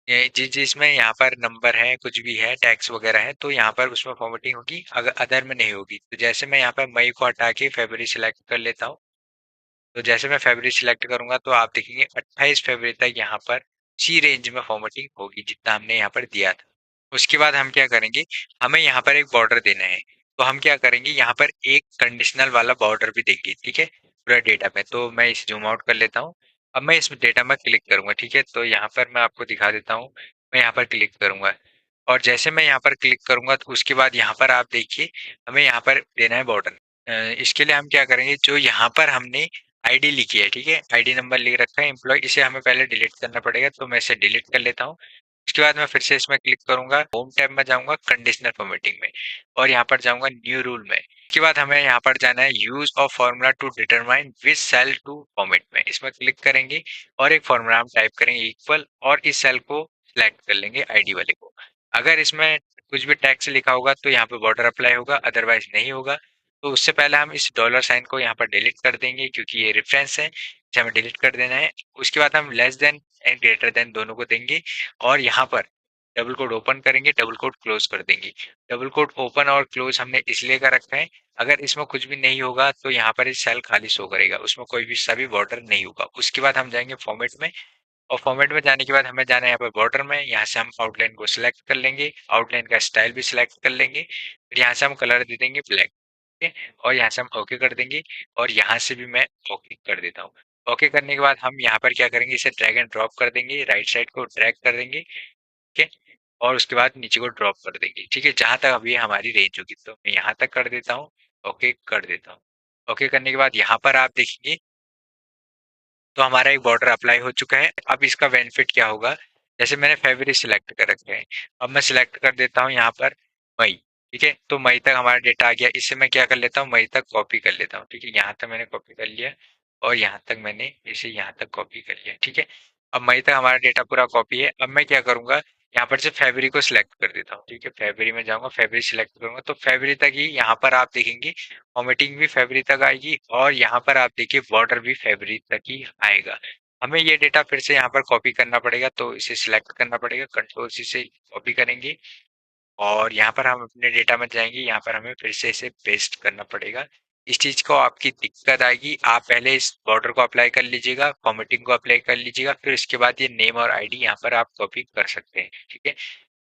जिस जिसमें यहाँ पर नंबर है, कुछ भी है, टैक्स वगैरह है, तो यहाँ पर उसमें फॉर्मेटिंग होगी, अगर अदर में नहीं होगी। तो जैसे मैं यहाँ पर मई को हटा के फरवरी सिलेक्ट कर लेता हूँ, तो जैसे मैं फरवरी सिलेक्ट करूंगा तो आप देखेंगे 28 फरवरी तक यहाँ पर सी रेंज में फॉर्मेटिंग होगी जितना हमने यहाँ पर दिया था। उसके बाद हम क्या करेंगे, हमें यहाँ पर एक बॉर्डर देना है, तो हम क्या करेंगे यहाँ पर एक कंडीशनल वाला बॉर्डर भी देंगे। ठीक है, पूरा डेटा में, तो मैं इसे जूम आउट कर लेता हूँ। अब मैं इस डेटा में क्लिक करूंगा। ठीक है, तो यहाँ पर मैं आपको दिखा देता हूँ, मैं यहाँ पर क्लिक करूंगा और जैसे मैं यहाँ पर क्लिक करूंगा तो उसके बाद यहाँ पर आप देखिए हमें यहाँ पर देना है बॉर्डर। इसके लिए हम क्या करेंगे, जो यहाँ पर हमने आईडी लिखी है, ठीक है, आईडी नंबर लिख रखा है एम्प्लॉय, इसे हमें पहले डिलीट करना पड़ेगा, तो मैं इसे डिलीट कर लेता हूँ। उसके बाद मैं फिर से इसमें क्लिक करूंगा, होम टैब में जाऊंगा कंडीशनल फॉर्मेटिंग में और यहाँ पर जाऊंगा न्यू रूल में। उसके बाद हमें यहाँ पर जाना है use of formula to determine which cell to format में, इसमें क्लिक करेंगे और एक फॉर्मूला हम टाइप करेंगे इक्वल और इस सेल को सिलेक्ट कर लेंगे आईडी वाले को। अगर इसमें कुछ भी टैक्स लिखा होगा तो यहाँ पे बॉर्डर अप्लाई होगा, अदरवाइज नहीं होगा। तो उससे पहले हम इस डॉलर साइन को यहाँ पर डिलीट कर देंगे क्योंकि ये रेफरेंस है, इसे हमें डिलीट कर देना है। उसके बाद हम less than and greater than दोनों को देंगे और यहाँ पर डबल कोट ओपन करेंगे, डबल कोट क्लोज कर देंगे। डबल कोट ओपन और क्लोज हमने इसलिए कर रखा है, अगर इसमें कुछ भी नहीं होगा तो यहाँ पर इस सेल खाली शो करेगा, उसमें कोई भी सा भी बॉर्डर नहीं होगा। उसके बाद हम जाएंगे फॉर्मेट में और फॉर्मेट में जाने के बाद हमें जाना है यहाँ पर बॉर्डर में, यहाँ से हम आउटलाइन को सिलेक्ट कर लेंगे, आउटलाइन का स्टाइल भी सिलेक्ट कर लेंगे, फिर यहाँ से हम कलर दे देंगे ब्लैक। ठीक है, और यहाँ से हम ओके कर देंगे और यहाँ से भी मैं ओके कर देता हूँ। ओके करने के बाद हम यहाँ पर क्या करेंगे, इसे ड्रैग एंड ड्रॉप कर देंगे, राइट साइड को ड्रैग कर देंगे। ठीक है, और उसके बाद नीचे को ड्रॉप कर देंगे। ठीक है, जहां तक अभी हमारी रेंज होगी तो मैं यहाँ तक कर देता हूँ, ओके कर देता हूँ। ओके करने के बाद यहाँ पर आप देखेंगे तो हमारा एक बॉर्डर अप्लाई हो चुका है। अब इसका बेनिफिट क्या होगा, जैसे मैंने फरवरी सिलेक्ट कर रखे हैं, अब मैं सिलेक्ट कर देता हूँ यहाँ पर मई। ठीक है, तो मई तक हमारा डेटा आ गया, इससे मैं क्या कर लेता हूँ, मई तक कॉपी कर लेता हूँ। ठीक है, यहाँ तक मैंने कॉपी कर लिया और यहाँ तक मैंने इसे यहाँ तक कॉपी कर लिया। ठीक है, अब मई तक हमारा डेटा पूरा कॉपी है। अब मैं क्या करूंगा, यहाँ पर से फरवरी को सिलेक्ट कर देता हूँ। ठीक है, फरवरी में जाऊंगा, फरवरी सिलेक्ट करूंगा तो फरवरी तक ही यहाँ पर आप देखेंगे फॉर्मेटिंग भी फरवरी तक आएगी और यहाँ पर आप देखिए बॉर्डर भी फरवरी तक ही आएगा। हमें ये डेटा फिर से यहाँ पर कॉपी करना पड़ेगा, तो इसे सिलेक्ट करना पड़ेगा, कंट्रोल सी से कॉपी करेंगे और यहाँ पर हम अपने डेटा में जाएंगे, यहाँ पर हमें फिर से इसे पेस्ट करना पड़ेगा। इस चीज को आपकी दिक्कत आएगी, आप पहले इस बॉर्डर को अप्लाई कर लीजिएगा, फॉर्मेटिंग को अप्लाई कर लीजिएगा, फिर इसके बाद ये नेम और आईडी यहाँ पर आप कॉपी कर सकते हैं। ठीक है,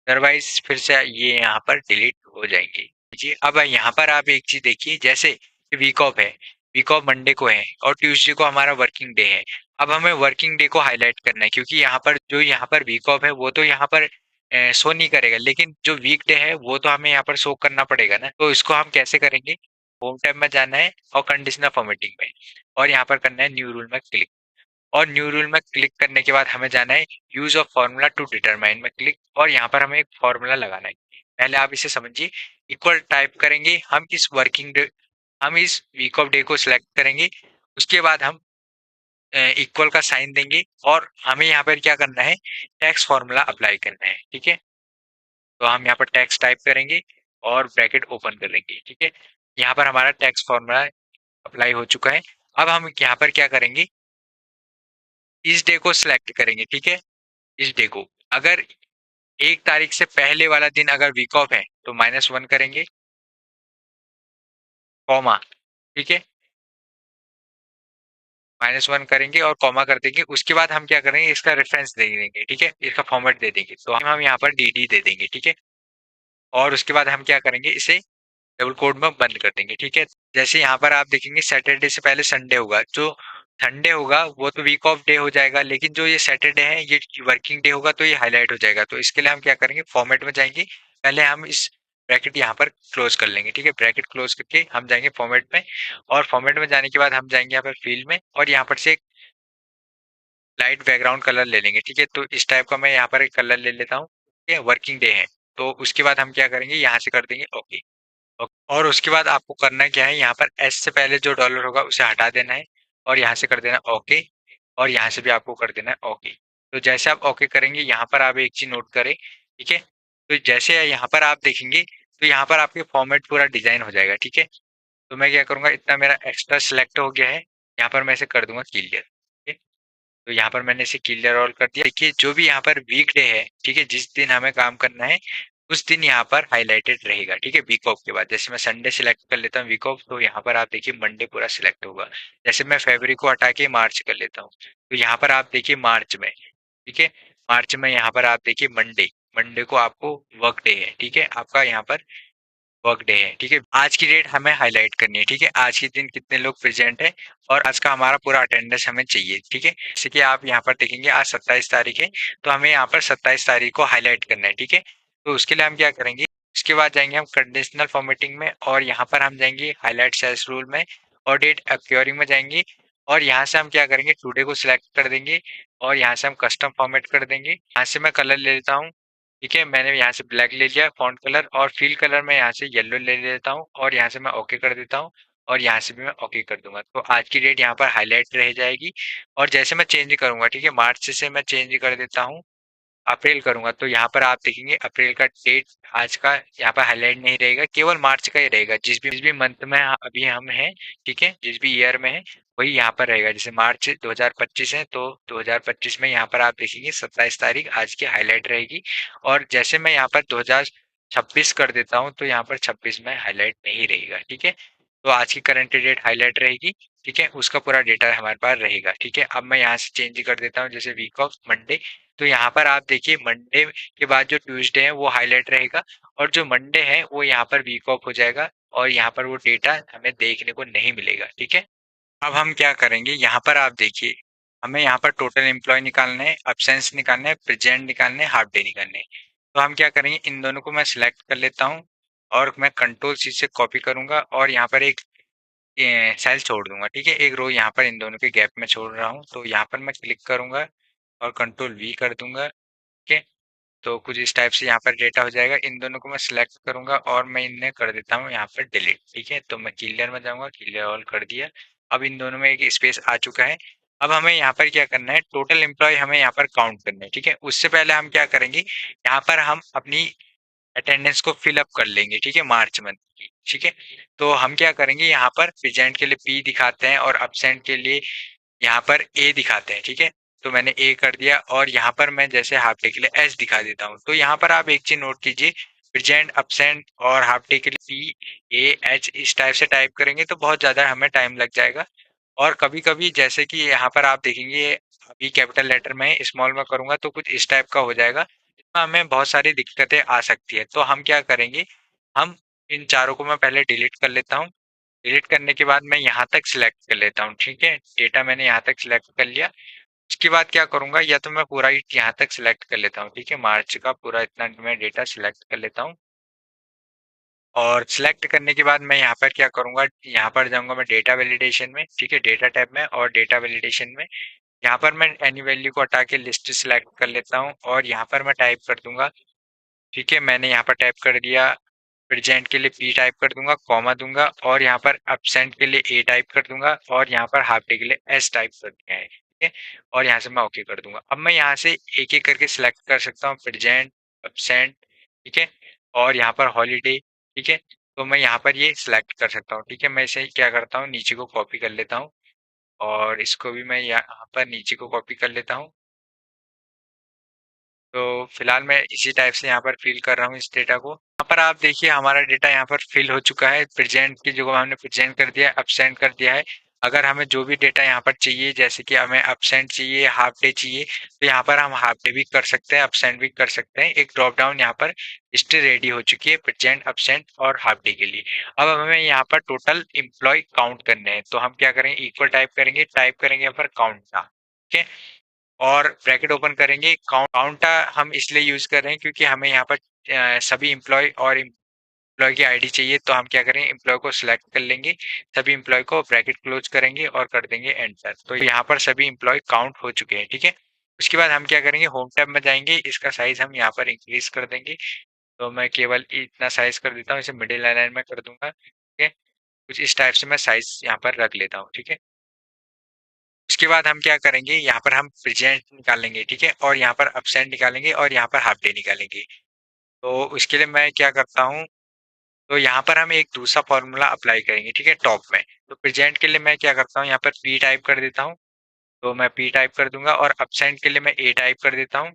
अदरवाइज फिर से ये यहाँ पर डिलीट हो जाएंगे। जी, अब यहाँ पर आप एक चीज देखिए, जैसे वीक ऑफ है, वीक ऑफ मंडे को है और ट्यूसडे को हमारा वर्किंग डे है। अब हमें वर्किंग डे को हाईलाइट करना है क्योंकि यहाँ पर जो यहाँ पर वीक ऑफ है वो तो यहाँ पर शो नहीं करेगा, लेकिन जो वीक डे है वो तो हमें यहाँ पर शो करना पड़ेगा ना। तो इसको हम कैसे करेंगे, होम टैब में जाना है और कंडीशनल फॉर्मेटिंग में और यहाँ पर करना है न्यू रूल में क्लिक। और न्यू रूल में क्लिक करने के बाद हमें जाना है use of formula to determine में क्लिक और यहाँ पर हमें एक फॉर्मूला लगाना है। पहले आप इसे समझिए, इक्वल टाइप करेंगे, हम इस वीक ऑफ डे को सिलेक्ट करेंगे, उसके बाद हम इक्वल का साइन देंगे और हमें यहाँ पर क्या करना है, टैक्स फॉर्मूला अप्लाई करना है। ठीक है, तो हम यहाँ पर टैक्स टाइप करेंगे और ब्रैकेट ओपन कर लेंगे। ठीक है, यहाँ पर हमारा टैक्स फॉर्मूला अप्लाई हो चुका है। अब हम यहाँ पर क्या करेंगे, इस डे को सिलेक्ट करेंगे, ठीक है, इस डे को। अगर 1 तारीख से पहले वाला दिन अगर वीक ऑफ है तो -1 करेंगे, कॉमा, ठीक है, -1 करेंगे और कॉमा कर देंगे। उसके बाद हम क्या करेंगे, इसका रेफरेंस दे देंगे, ठीक है, इसका फॉर्मेट दे देंगे, तो हम यहाँ पर डी दे देंगे, ठीक है। और उसके बाद हम क्या करेंगे, इसे डबल कोड में बंद कर देंगे, ठीक है। जैसे यहाँ पर आप देखेंगे सैटरडे से पहले संडे होगा, जो संडे होगा वो तो वीक ऑफ डे हो जाएगा, लेकिन जो ये सैटरडे है ये वर्किंग डे होगा, तो ये हाईलाइट हो जाएगा। तो इसके लिए हम क्या करेंगे, फॉर्मेट में जाएंगे, पहले हम इस ब्रैकेट यहाँ पर क्लोज कर लेंगे, ठीक है, ब्रैकेट क्लोज करके हम जाएंगे फॉर्मेट में। और फॉर्मेट में जाने के बाद हम जाएंगे यहाँ पर फील्ड में, और यहाँ पर से लाइट बैकग्राउंड कलर ले लेंगे, ठीक है। तो इस टाइप का मैं यहाँ पर एक कलर ले लेता हूँ, ठीक है, वर्किंग डे है। तो उसके बाद हम क्या करेंगे, यहाँ से कर देंगे ओके। और उसके बाद आपको करना क्या है, यहाँ पर एस से पहले जो डॉलर होगा उसे हटा देना है, और यहाँ से कर देना ओके, और यहाँ से भी आपको कर देना है ओके। तो जैसे आप ओके करेंगे, यहाँ पर आप एक चीज नोट करें, ठीक है। तो जैसे यहाँ पर आप देखेंगे, तो यहाँ पर आपके फॉर्मेट पूरा डिजाइन हो जाएगा, ठीक है। तो मैं क्या करूंगा, इतना मेरा एक्स्ट्रा सिलेक्ट हो गया है, यहाँ पर मैं इसे कर दूंगा क्लियर, ठीक है। तो यहाँ पर मैंने इसे क्लियर ऑल कर दिया। देखिए जो भी यहाँ पर वीकडे है, ठीक है, जिस दिन हमें काम करना है उस दिन यहाँ पर हाईलाइटेड रहेगा, ठीक है, वीक ऑफ के बाद। जैसे मैं संडे सिलेक्ट कर लेता हूँ वीक ऑफ, तो यहाँ पर आप देखिए मंडे पूरा सिलेक्ट होगा। जैसे मैं फरवरी को हटा के मार्च कर लेता हूँ, तो यहाँ पर आप देखिए मार्च में, ठीक है, मार्च में यहाँ पर आप देखिए मंडे, मंडे को आपको वर्क डे है, ठीक है, आपका यहाँ पर वर्क डे है, ठीक है। आज की डेट हमें हाईलाइट करनी है, ठीक है, आज के दिन कितने लोग प्रेजेंट है, और आज का हमारा पूरा अटेंडेंस हमें चाहिए, ठीक है। जैसे कि आप यहाँ पर देखेंगे आज 27 तारीख है, तो हमें यहाँ पर 27 तारीख को हाईलाइट करना है, ठीक है। तो उसके लिए हम क्या करेंगे, उसके बाद जाएंगे हम कंडीशनल फॉर्मेटिंग में, और यहाँ पर हम जाएंगे हाईलाइट सेल्स रूल में, और डेट अक्योरिंग में जाएंगे, और यहाँ से हम क्या करेंगे, टुडे को सिलेक्ट कर देंगे, और यहाँ से हम कस्टम फॉर्मेट कर देंगे। यहाँ से मैं कलर ले लेता हूँ, ठीक है, मैंने यहाँ से ब्लैक ले लिया फॉन्ट कलर, और फील कलर में यहाँ से येलो ले लेता हूँ, और यहाँ से मैं ओके कर देता हूँ, और यहाँ से भी मैं ओके कर दूंगा। तो आज की डेट यहाँ पर हाईलाइट रह जाएगी। और जैसे मैं चेंज करूंगा, ठीक है, मार्च से मैं चेंज कर देता हूँ अप्रैल करूंगा, तो यहाँ पर आप देखेंगे अप्रैल का डेट आज का यहाँ पर हाईलाइट नहीं रहेगा, केवल मार्च का ही रहेगा। जिस भी मंथ में अभी हम हैं, ठीक है, जिस भी ईयर में है वही यहाँ पर रहेगा। जैसे मार्च 2025 है, तो 2025 में यहाँ पर आप देखेंगे 27 तारीख आज की हाईलाइट रहेगी। और जैसे मैं यहाँ पर 2026 कर देता हूँ, तो यहाँ पर 26 में हाईलाइट नहीं रहेगा, ठीक है। तो आज की करंट डेट हाईलाइट रहेगी, ठीक है, उसका पूरा डेटा हमारे पास रहेगा, ठीक है। अब मैं यहाँ से चेंज कर देता हूँ, जैसे वीक ऑफ मंडे, तो यहाँ पर आप देखिए मंडे के बाद जो ट्यूसडे है वो हाईलाइट रहेगा, और जो मंडे है वो यहाँ पर वीक ऑफ हो जाएगा, और यहाँ पर वो डेटा हमें देखने को नहीं मिलेगा, ठीक है। अब हम क्या करेंगे, यहाँ पर आप देखिए हमें यहाँ पर टोटल एम्प्लॉय निकालना है, अब्सेंस निकालना है, प्रेजेंट निकालना है, हाफ डे निकालना है। तो हम क्या करेंगे, इन दोनों को मैं सिलेक्ट कर लेता हूँ, और मैं कंट्रोल सी से कॉपी करूंगा, और यहाँ पर एक सेल छोड़ दूंगा, ठीक है, एक रो यहाँ पर इन दोनों के गैप में छोड़ रहा हूँ। तो यहाँ पर मैं क्लिक करूंगा और कंट्रोल वी कर दूंगा, ठीक है। तो कुछ इस टाइप से यहाँ पर डेटा हो जाएगा। इन दोनों को मैं सिलेक्ट करूंगा और मैं इन्हें कर देता हूँ यहाँ पर डिलीट, ठीक है। तो मैं क्लियर में जाऊंगा, क्लियर ऑल कर दिया। अब इन दोनों में एक स्पेस आ चुका है। अब हमें यहाँ पर क्या करना है, टोटल एम्प्लॉय हमें यहाँ पर काउंट करना है, ठीक है। उससे पहले हम क्या करेंगे, यहाँ पर हम अपनी अटेंडेंस को फिल अप कर लेंगे, ठीक है, मार्च मंथ की, ठीक है। तो हम क्या करेंगे, यहाँ पर प्रेजेंट के लिए पी दिखाते हैं, और अब्सेंट के लिए यहाँ पर ए दिखाते हैं, ठीक है। तो मैंने ए कर दिया, और यहाँ पर मैं जैसे हाफ डे के लिए एस दिखा देता हूँ। तो यहाँ पर आप एक चीज नोट कीजिए, प्रेजेंट, अब्सेंट और हाफ डे के लिए पी ए एच इस टाइप से टाइप करेंगे तो बहुत ज्यादा हमें टाइम लग जाएगा। और कभी कभी जैसे कि यहाँ पर आप देखेंगे अभी कैपिटल लेटर में स्मॉल में करूंगा तो कुछ इस टाइप का हो जाएगा, इसमें हमें बहुत सारी दिक्कतें आ सकती है। तो हम क्या करेंगे, हम इन चारों को मैं पहले डिलीट कर लेता हूँ। डिलीट करने के बाद मैं यहाँ तक सिलेक्ट कर लेता हूँ, ठीक है, डेटा मैंने यहाँ तक सिलेक्ट कर लिया। उसके बाद क्या करूंगा, या तो मैं पूरा ही यहाँ तक सिलेक्ट कर लेता हूँ, ठीक है, मार्च का पूरा इतना मैं डेटा सिलेक्ट कर लेता हूँ। और सिलेक्ट करने के बाद मैं यहाँ पर क्या करूंगा, यहाँ पर जाऊंगा मैं डेटा वैलिडेशन में, ठीक है, डेटा टैब में, और डेटा वैलिडेशन में यहाँ पर मैं एनी वैल्यू को हटा के लिस्ट सिलेक्ट कर लेता हूँ, और यहाँ पर मैं टाइप कर दूंगा, ठीक है, मैंने यहाँ पर टाइप कर दिया। प्रेजेंट के लिए पी टाइप कर दूंगा, कॉमा दूंगा, और यहाँ पर अब्सेंट के लिए ए टाइप कर दूंगा, और यहाँ पर हाफ डे के लिए एस टाइप कर दिया है, ठीक है। और यहाँ से मैं ओके कर दूंगा। अब मैं यहाँ से एक एक करके सिलेक्ट कर सकता हूँ, प्रेजेंट, अब्सेंट, ठीक है, और यहाँ पर हॉलीडे, ठीक है। तो मैं यहाँ पर ये सिलेक्ट कर सकता हूँ, ठीक है। मैं इसे क्या करता हूँ, नीचे को कॉपी कर लेता हूँ, और इसको भी मैं यहाँ पर नीचे को कॉपी कर लेता हूँ। तो फिलहाल मैं इसी टाइप से यहाँ पर फिल कर रहा हूँ इस डेटा को। यहाँ पर आप देखिए हमारा डेटा यहाँ पर फिल हो चुका है। प्रेजेंट की जगह हमने प्रेजेंट कर दिया है, absent कर दिया है। अगर हमें जो भी डेटा यहाँ पर चाहिए, जैसे कि हमें absent चाहिए, हाफ डे चाहिए, तो यहाँ पर हम हाफ डे भी कर सकते हैं, absent भी कर सकते हैं। एक ड्रॉप डाउन यहाँ पर हिस्ट्री रेडी हो चुकी है प्रेजेंट, absent और हाफ डे के लिए। अब हमें यहाँ पर टोटल एम्प्लॉय काउंट करने हैं, तो हम क्या करेंगे, इक्वल टाइप करेंगे यहाँ पर काउंट का, ठीक है। और ब्रैकेट ओपन करेंगे। काउंट हम इसलिए यूज कर रहे हैं क्योंकि हमें यहाँ पर सभी इम्प्लॉय और एम्प्लॉय की आईडी चाहिए, तो हम क्या करेंगे, एम्प्लॉय को सिलेक्ट कर लेंगे, सभी एम्प्लॉय को ब्रैकेट क्लोज करेंगे और कर देंगे एंटर। तो यहाँ पर सभी एम्प्लॉय काउंट हो चुके हैं, ठीक है। उसके बाद हम क्या करेंगे, होम टैब में जाएंगे, इसका साइज हम यहाँ पर इंक्रीज कर देंगे। तो मैं केवल इतना साइज कर देता हूँ, इसे मिडिल लाइन में कर दूंगा, ठीक है। कुछ इस टाइप से मैं साइज यहाँ पर रख लेता हूँ, ठीक है। उसके बाद हम क्या करेंगे, यहाँ पर हम प्रेजेंट निकालेंगे, ठीक है, और यहाँ पर absent निकालेंगे और यहाँ पर हाफ डे निकालेंगे। तो उसके लिए मैं क्या करता हूँ, तो यहाँ पर हम एक दूसरा फॉर्मूला अप्लाई करेंगे, ठीक है, टॉप में। तो प्रेजेंट के लिए मैं क्या करता हूँ, यहाँ पर p टाइप कर देता हूँ। तो मैं p टाइप कर दूंगा और absent के लिए मैं a टाइप कर देता हूँ।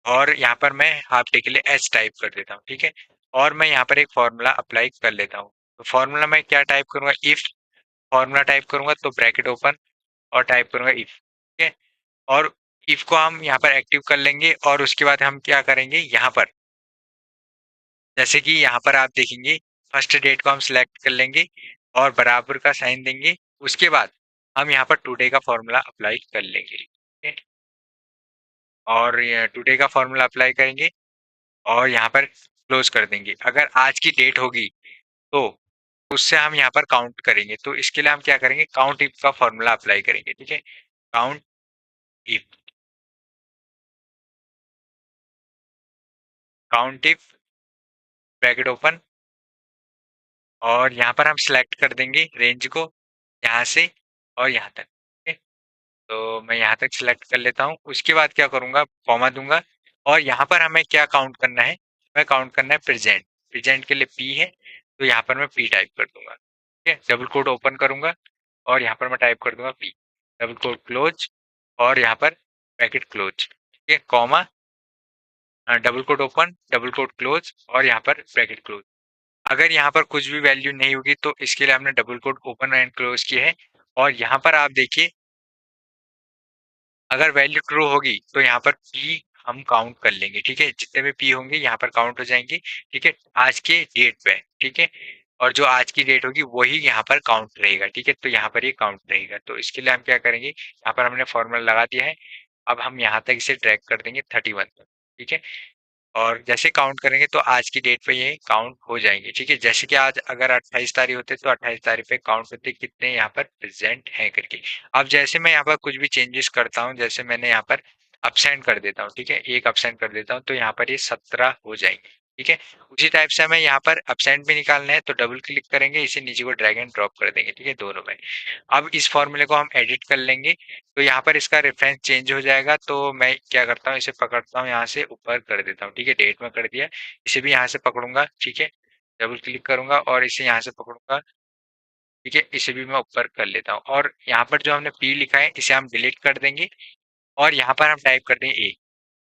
और यहाँ पर मैं हाफ डे के लिए h टाइप कर देता हूँ, ठीक है। और मैं यहाँ पर एक फॉर्मूला अप्लाई कर लेता हूँ। तो फॉर्मूला मैं क्या टाइप करूंगा, इफ फॉर्मूला टाइप करूंगा, तो ब्रैकेट ओपन और टाइप करूंगा इफ, ठीक है। और इफ को हम यहाँ पर एक्टिव कर लेंगे और उसके बाद हम क्या करेंगे, यहाँ पर जैसे कि यहाँ पर आप देखेंगे, फर्स्ट डेट को हम सिलेक्ट कर लेंगे और बराबर का साइन देंगे। उसके बाद हम यहाँ पर टुडे का फॉर्मूला अप्लाई कर लेंगे, ठीक है। और टुडे का फॉर्मूला अप्लाई करेंगे और यहाँ पर क्लोज कर देंगे। अगर आज की डेट होगी तो उससे हम यहाँ पर काउंट करेंगे। तो इसके लिए हम क्या करेंगे, काउंट इफ का फॉर्मूला अप्लाई करेंगे, ठीक है। Count if, count if bracket open और यहाँ पर हम सिलेक्ट कर देंगे रेंज को, यहाँ से और यहाँ तक, ठीक है। तो मैं यहाँ तक सिलेक्ट कर लेता हूँ। उसके बाद क्या करूँगा, कॉमा दूंगा और यहाँ पर हमें क्या काउंट करना है, मैं काउंट करना है प्रेजेंट। प्रेजेंट के लिए पी है, तो यहाँ पर मैं पी टाइप कर दूंगा, ठीक है। डबल कोट ओपन करूंगा और यहाँ पर मैं टाइप कर दूंगा पी, डबल कोट क्लोज और यहाँ पर ब्रैकेट क्लोज, ठीक है, comma, double quote open, double quote close और यहाँ पर ब्रैकेट क्लोज। अगर यहाँ पर कुछ भी वैल्यू नहीं होगी तो इसके लिए हमने double quote open and close किए हैं। और यहाँ पर आप देखिए, अगर वैल्यू ट्रू होगी तो यहाँ पर पी हम काउंट कर लेंगे, ठीक है। जितने भी पी होंगे यहाँ पर काउंट हो जाएंगे, ठीक है, आज के डेट पे, ठीक है। और जो आज की डेट होगी वही यहाँ पर काउंट रहेगा, ठीक है। तो यहाँ पर ये काउंट रहेगा। तो इसके लिए हम क्या करेंगे, यहाँ पर हमने फॉर्मूला लगा दिया है। अब हम यहाँ तक इसे ड्रैग कर देंगे 31 तक, ठीक है। और जैसे काउंट करेंगे तो आज की डेट पे ये काउंट हो जाएंगे, ठीक है। जैसे कि आज अगर 28 तारीख होते तो 28 तारीख पे काउंट होते कितने यहाँ पर प्रेजेंट हैं करके। अब जैसे मैं यहाँ पर कुछ भी चेंजेस करता हूँ, जैसे मैंने यहाँ पर अपसेंट कर देता हूँ, ठीक है, एक अपसेंट कर देता हूँ, तो यहाँ पर ये 17 हो जाएंगे, ठीक है। उसी टाइप से हमें यहाँ पर अपसेंट भी निकालना है, तो डबल क्लिक करेंगे, इसे नीचे को ड्रैग एंड ड्रॉप कर देंगे, ठीक है, दोनों में। अब इस फॉर्मूले को हम एडिट कर लेंगे, तो यहाँ पर इसका रेफरेंस चेंज हो जाएगा। तो मैं क्या करता हूँ, इसे पकड़ता हूँ, यहाँ से ऊपर कर देता हूँ, ठीक है, डेट में कर दिया। इसे भी यहाँ से पकड़ूंगा, ठीक है, डबल क्लिक करूंगा और इसे यहाँ से पकड़ूंगा, ठीक है, इसे भी मैं ऊपर कर लेता हूँ। और यहाँ पर जो हमने पी लिखा है इसे हम डिलीट कर देंगे और यहाँ पर हम टाइप कर देंगे ए,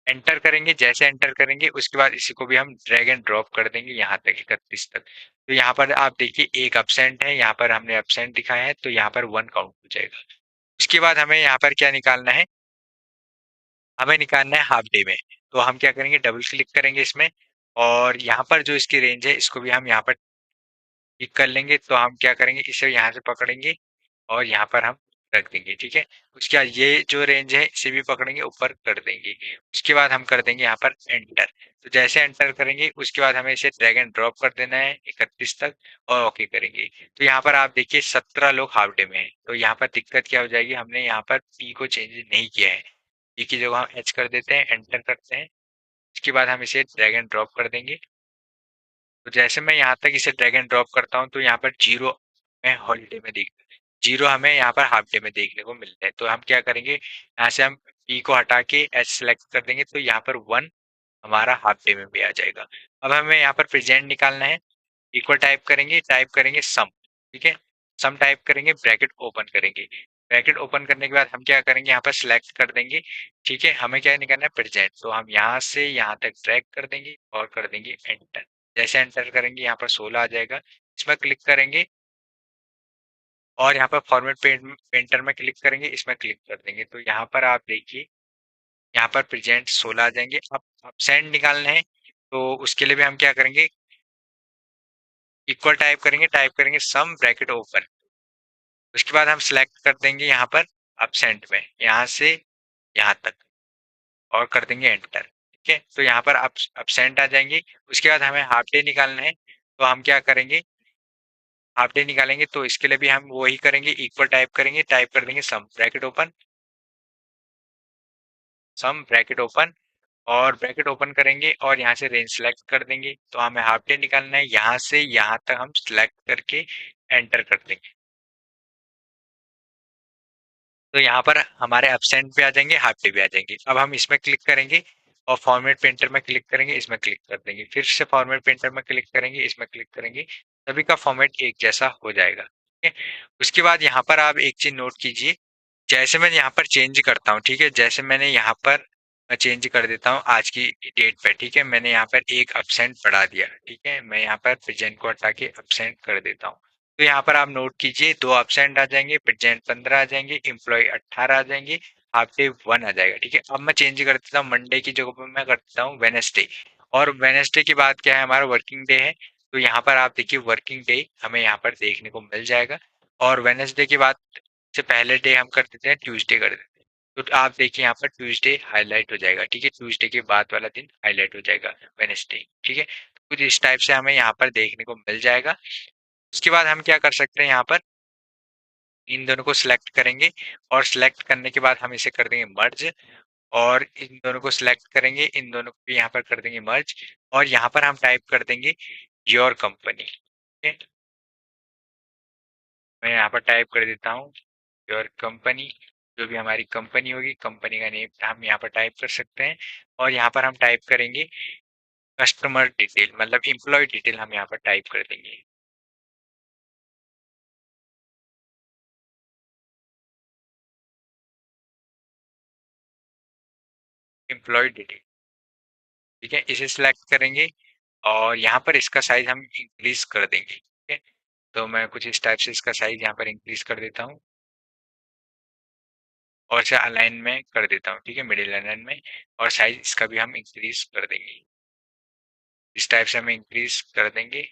एंटर करेंगे। जैसे एंटर करेंगे उसके बाद इसी को भी हम ड्रैग एंड ड्रॉप कर देंगे यहाँ तक, 31 तक। तो यहाँ पर आप देखिए एक अपसेंट है, यहाँ पर हमने अपसेंट दिखाया है, तो यहाँ पर 1 काउंट हो जाएगा। उसके बाद हमें यहाँ पर क्या निकालना है, हमें निकालना है हाफ डे में। तो हम क्या करेंगे, डबल क्लिक करेंगे इसमें और यहाँ पर जो इसकी रेंज है इसको भी हम यहाँ पर क्लिक कर लेंगे। तो हम क्या करेंगे, इसे यहाँ से पकड़ेंगे और यहाँ पर हम रख देंगे, ठीक है। उसके बाद ये जो रेंज है इसे भी पकड़ेंगे, ऊपर कर देंगे। उसके बाद हम कर देंगे यहाँ पर एंटर। तो जैसे एंटर करेंगे उसके बाद हमें इसे ड्रैग एंड ड्रॉप कर देना है 31 तक और ओके करेंगे। तो यहाँ पर आप देखिए 17 लोग हाफ डे में हैं। तो यहाँ पर दिक्कत क्या हो जाएगी, हमने यहाँ पर पी को चेंज नहीं किया है, पी की जगह हम एच कर देते हैं, एंटर करते हैं। उसके बाद हम इसे ड्रैग एंड ड्रॉप कर देंगे। तो जैसे मैं यहाँ तक इसे ड्रैग एंड ड्रॉप करता हूँ तो यहाँ पर जीरो में हॉलीडे में देख, जीरो हमें यहाँ पर हाफ डे में देखने को मिलता है। तो हम क्या करेंगे, यहाँ से हम पी को हटा के एच सेलेक्ट कर देंगे, तो यहाँ पर 1 हमारा हाफ डे में भी आ जाएगा। अब हमें यहाँ पर प्रेजेंट निकालना है, इक्वल टाइप करेंगे सम, ठीक है, सम टाइप करेंगे, ब्रैकेट ओपन करेंगे। ब्रैकेट ओपन करने के बाद हम क्या करेंगे, यहाँ पर सिलेक्ट कर देंगे। ठीक है, हमें क्या नहीं करना है, प्रेजेंट, तो हम यहाँ से यहाँ तक ड्रैग कर देंगे और कर देंगे एंटर। जैसे एंटर करेंगे यहाँ पर 16 आ जाएगा, इसमें क्लिक करेंगे और यहाँ पर फॉर्मेट पेंटर में क्लिक करेंगे, इसमें क्लिक कर देंगे। तो यहाँ पर आप देखिए, यहाँ पर प्रेजेंट 16 आ जाएंगे। अब एबसेंट निकालने हैं, तो उसके लिए भी हम क्या करेंगे, इक्वल टाइप करेंगे सम ब्रैकेट ओपन। उसके बाद हम सिलेक्ट कर देंगे यहाँ पर एबसेंट में, यहाँ से यहाँ तक, और कर देंगे एंटर। ठीक है, तो यहाँ पर एबसेंट आ जाएंगे। उसके बाद हमें हाफ डे निकालना है, तो हम क्या करेंगे, हाफ डे निकालेंगे। तो इसके लिए भी हम वही करेंगे, इक्वल टाइप कर देंगे सम ब्रैकेट ओपन, और ब्रैकेट ओपन करेंगे और यहाँ से रेंज सेलेक्ट कर देंगे। तो हमें हाफ डे निकालना है, यहाँ से यहाँ तक हम सिलेक्ट करके एंटर कर देंगे। तो यहाँ पर हमारे एब्सेंट भी आ जाएंगे, हाफ डे भी आ जाएंगे। अब हम इसमें क्लिक करेंगे और फॉर्मेट पेंटर में क्लिक करेंगे, इसमें क्लिक कर देंगे। फिर से फॉर्मेट पेंटर में क्लिक करेंगे, इसमें क्लिक करेंगे। सभी का फॉर्मेट एक जैसा हो जाएगा। ठीक है, उसके बाद यहाँ पर आप एक चीज नोट कीजिए, जैसे मैं यहाँ पर चेंज करता हूँ, ठीक है, जैसे मैंने यहाँ पर मैं चेंज कर देता हूँ आज की डेट पे। ठीक है, मैंने यहाँ पर एक एब्सेंट बढ़ा दिया। ठीक है, मैं यहाँ पर प्रेजेंट को हटा के एब्सेंट कर देता हूँ। तो यहाँ पर आप नोट कीजिए, 2 एब्सेंट आ जाएंगे, प्रेजेंट 15 आ जाएंगे, एम्प्लॉय 18 आ जाएंगे, हाफ डे 1 आ जाएगा। ठीक है, अब मैं चेंज कर देता हूँ, मंडे की जगह पर मैं कर देता हूँ वेनेसडे। और वेनेसडे के बाद क्या है, हमारा वर्किंग डे है। तो यहाँ पर आप देखिए वर्किंग डे हमें यहाँ पर देखने को मिल जाएगा। और वेनेसडे के बाद से पहले डे हम कर देते हैं ट्यूसडे कर देते हैं। तो आप देखिए यहाँ पर ट्यूसडे हाईलाइट हो जाएगा। ठीक है, ट्यूसडे के बाद वाला दिन हाईलाइट हो जाएगा, वेनेसडे। ठीक है, तो कुछ इस टाइप से हमें यहाँ पर देखने को मिल जाएगा। उसके बाद हम क्या कर सकते हैं, यहाँ पर इन दोनों को सिलेक्ट करेंगे और सिलेक्ट करने के बाद हम इसे कर देंगे मर्ज, और इन दोनों को सिलेक्ट करेंगे, इन दोनों को भी यहाँ पर कर देंगे मर्ज, और यहाँ पर हम टाइप कर देंगे योर कंपनी। ठीक है, मैं यहाँ पर टाइप कर देता हूँ योर कंपनी। जो भी हमारी कंपनी होगी, कंपनी का नेम हम यहाँ पर टाइप कर सकते हैं। और यहाँ पर हम टाइप करेंगे कस्टमर डिटेल, मतलब एम्प्लॉय डिटेल हम यहाँ पर टाइप कर देंगे। एम्प्लॉय डिटेल, ठीक है, इसे सिलेक्ट करेंगे और यहाँ पर इसका साइज हम इंक्रीज कर देंगे। ठीक है, तो मैं कुछ इस टाइप से इसका साइज यहाँ पर इंक्रीज कर देता हूँ और इसे अलाइन में कर देता हूँ। ठीक है, मिडिल अलाइन में, और साइज इसका भी हम इंक्रीज कर देंगे। इस टाइप से हम इंक्रीज कर देंगे।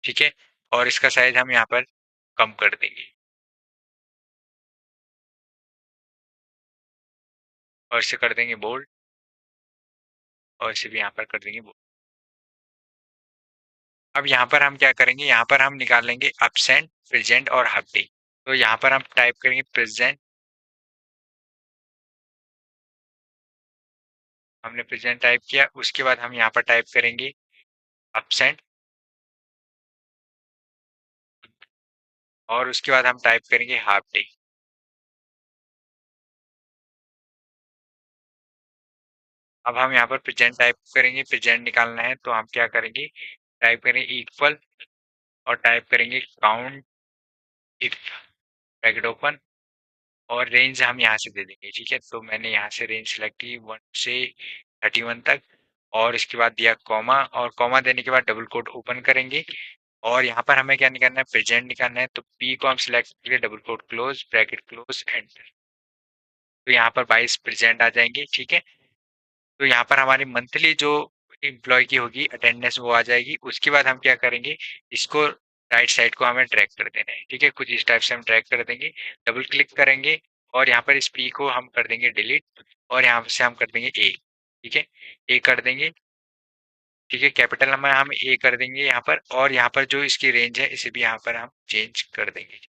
ठीक है, और इसका साइज हम यहाँ पर कम कर देंगे और इसे कर देंगे बोल्ड, और इसे भी यहाँ पर कर देंगे बोल्ड। अब यहाँ पर हम क्या करेंगे, यहाँ पर हम निकालेंगे एब्सेंट, प्रेजेंट और हाफ डे। तो यहाँ पर हम टाइप करेंगे प्रेजेंट, हमने प्रेजेंट टाइप किया। उसके बाद हम यहाँ पर टाइप करेंगे एब्सेंट, और उसके बाद हम टाइप करेंगे हाफ डे। अब हम यहाँ पर प्रेजेंट टाइप करेंगे, प्रेजेंट निकालना है, तो हम क्या करेंगे, टाइप करेंगे इक्वल, और टाइप करेंगे काउंट इफ, ब्रैकेट ओपन, और रेंज हम यहाँ से दे देंगे। ठीक है, तो मैंने यहाँ से रेंज सेलेक्ट की 1 से 31 तक, और इसके बाद दिया कॉमा, और कॉमा देने के बाद डबल कोट ओपन करेंगे। और यहाँ पर हमें क्या निकालना है, प्रेजेंट निकालना है। तो पी को हम सिलेक्ट करेंगे, double quote close, bracket close, enter. तो यहाँ पर 22 प्रेजेंट आ जाएंगे। ठीक है, तो यहाँ पर हमारी मंथली जो एम्प्लॉय की होगी अटेंडेंस वो आ जाएगी। उसके बाद हम क्या करेंगे, इसको राइट साइड को हमें ड्रैग कर देना है। ठीक है, कुछ इस टाइप से हम ड्रैग कर देंगे, डबल क्लिक करेंगे और यहाँ पर इस पी को हम कर देंगे डिलीट, और यहाँ से हम कर देंगे ए। ठीक है, ए कर देंगे। ठीक है, कैपिटल में हम ए कर देंगे यहाँ पर, और यहाँ पर जो इसकी रेंज है इसे भी यहाँ पर हम चेंज कर देंगे।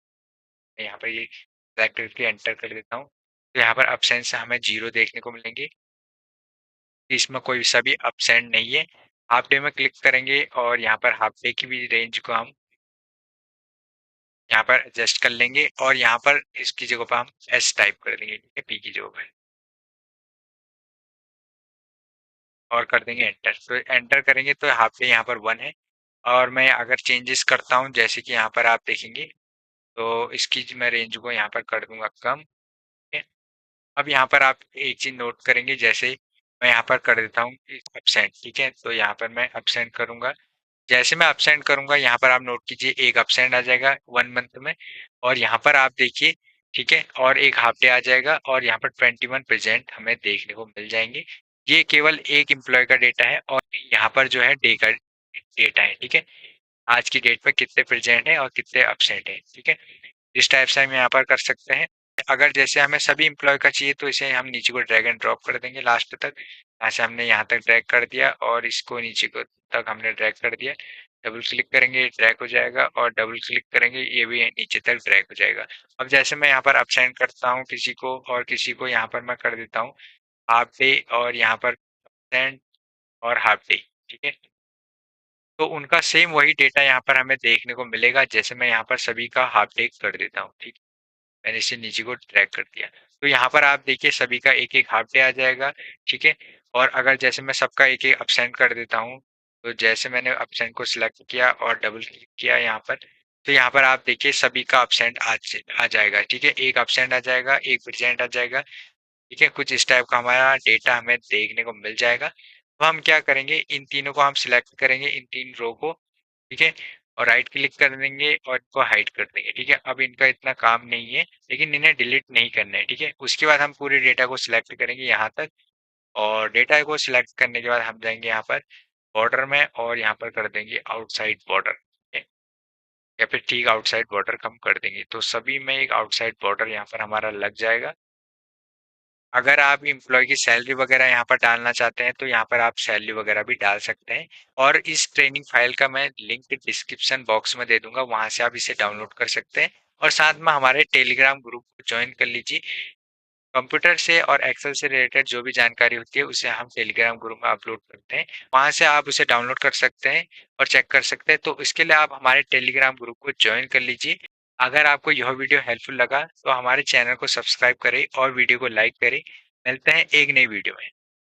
यहाँ पर ये सेलेक्ट करके एंटर कर देता हूँ। तो यहाँ पर एब्सेंस हमें 0 देखने को मिलेंगे, इसमें कोई सा भी अपसेंट नहीं है। हाफ डे में क्लिक करेंगे और यहाँ पर हाफ डे की भी रेंज को हम यहाँ पर एडजस्ट कर लेंगे, और यहाँ पर इसकी जगह पर हम एस टाइप कर देंगे। ठीक है, पी की जगह पर, और कर देंगे एंटर। तो एंटर करेंगे तो हाफ डे यहाँ पर 1 है। और मैं अगर चेंजेस करता हूँ, जैसे कि यहाँ पर आप देखेंगे तो इसकी मैं रेंज को यहाँ पर कर दूंगा कम। ठीक है। अब यहाँ पर आप एक चीज नोट करेंगे, जैसे मैं यहाँ पर कर देता हूँ अपसेंट। ठीक है, तो यहाँ पर मैं अपसेंट करूंगा। जैसे मैं अपसेंट करूंगा यहाँ पर आप नोट कीजिए एक अपसेंट आ जाएगा 1 मंथ में, और यहाँ पर आप देखिए, ठीक है, और एक हाफ डे आ जाएगा, और यहाँ पर 21 प्रेजेंट हमें देखने को मिल जाएंगे। ये केवल एक एम्प्लॉय का डेटा है, और यहाँ पर जो है डे का डेटा है। ठीक है, आज की डेट में कितने प्रेजेंट है और कितने अपसेंट है। ठीक है, इस टाइप से हम यहाँ पर कर सकते हैं। अगर जैसे हमें सभी एम्प्लॉय का चाहिए तो इसे हम नीचे को ड्रैग एंड ड्रॉप कर देंगे लास्ट तक। यहाँ से हमने यहाँ तक ड्रैग कर दिया, और इसको नीचे को तक हमने ड्रैग कर दिया। डबल क्लिक करेंगे ड्रैग हो जाएगा, और डबल क्लिक करेंगे ये भी नीचे तक ड्रैग हो जाएगा। अब जैसे मैं यहाँ पर अपसेंड करता हूँ किसी को, और किसी को यहाँ पर मैं कर देता हूँ हाफ डे, और यहाँ पर अपसेंट और हाफ डे। ठीक है, तो उनका सेम वही डेटा यहाँ पर हमें देखने को मिलेगा। जैसे मैं यहाँ पर सभी का हाफ डे कर देता हूँ, ठीक, मैंने इसे नीचे को ड्रैग कर दिया, तो यहाँ पर आप देखिए सभी का एक एक हाफ डे आ जाएगा। ठीक है, और अगर जैसे मैं सबका एक एक अपसेंट कर देता हूँ, तो जैसे मैंने अपसेंट को सिलेक्ट किया और डबल क्लिक किया यहाँ पर, तो यहाँ पर आप देखिए सभी का अपसेंट आ जाएगा। ठीक है, एक अपसेंट आ जाएगा, एक प्रेजेंट आ जाएगा। ठीक है, कुछ इस टाइप का हमारा डेटा हमें देखने को मिल जाएगा। तो हम क्या करेंगे, इन तीनों को हम सिलेक्ट करेंगे, इन तीन रो को। ठीक है, और राइट क्लिक कर देंगे और इनको हाइड कर देंगे। ठीक है, अब इनका इतना काम नहीं है, लेकिन इन्हें डिलीट नहीं करना है। ठीक है, उसके बाद हम पूरे डेटा को सिलेक्ट करेंगे यहाँ तक, और डेटा को सिलेक्ट करने के बाद हम जाएंगे यहाँ पर बॉर्डर में, और यहाँ पर कर देंगे आउटसाइड बॉर्डर, या फिर ठीक आउटसाइड बॉर्डर हम कर देंगे। तो सभी में एक आउटसाइड बॉर्डर यहाँ पर हमारा लग जाएगा। अगर आप एम्प्लॉय की सैलरी वगैरह यहाँ पर डालना चाहते हैं, तो यहाँ पर आप सैलरी वगैरह भी डाल सकते हैं, और इस ट्रेनिंग फाइल का मैं लिंक डिस्क्रिप्शन बॉक्स में दे दूंगा, वहां से आप इसे डाउनलोड कर सकते हैं। और साथ में हमारे टेलीग्राम ग्रुप को ज्वाइन कर लीजिए। कंप्यूटर से और एक्सेल से रिलेटेड जो भी जानकारी होती है उसे हम टेलीग्राम ग्रुप में अपलोड करते हैं, वहां से आप उसे डाउनलोड कर सकते हैं और चेक कर सकते हैं। तो इसके लिए आप हमारे टेलीग्राम ग्रुप को ज्वाइन कर लीजिए। अगर आपको यह वीडियो हेल्पफुल लगा तो हमारे चैनल को सब्सक्राइब करें और वीडियो को लाइक करें। मिलते हैं एक नई वीडियो में।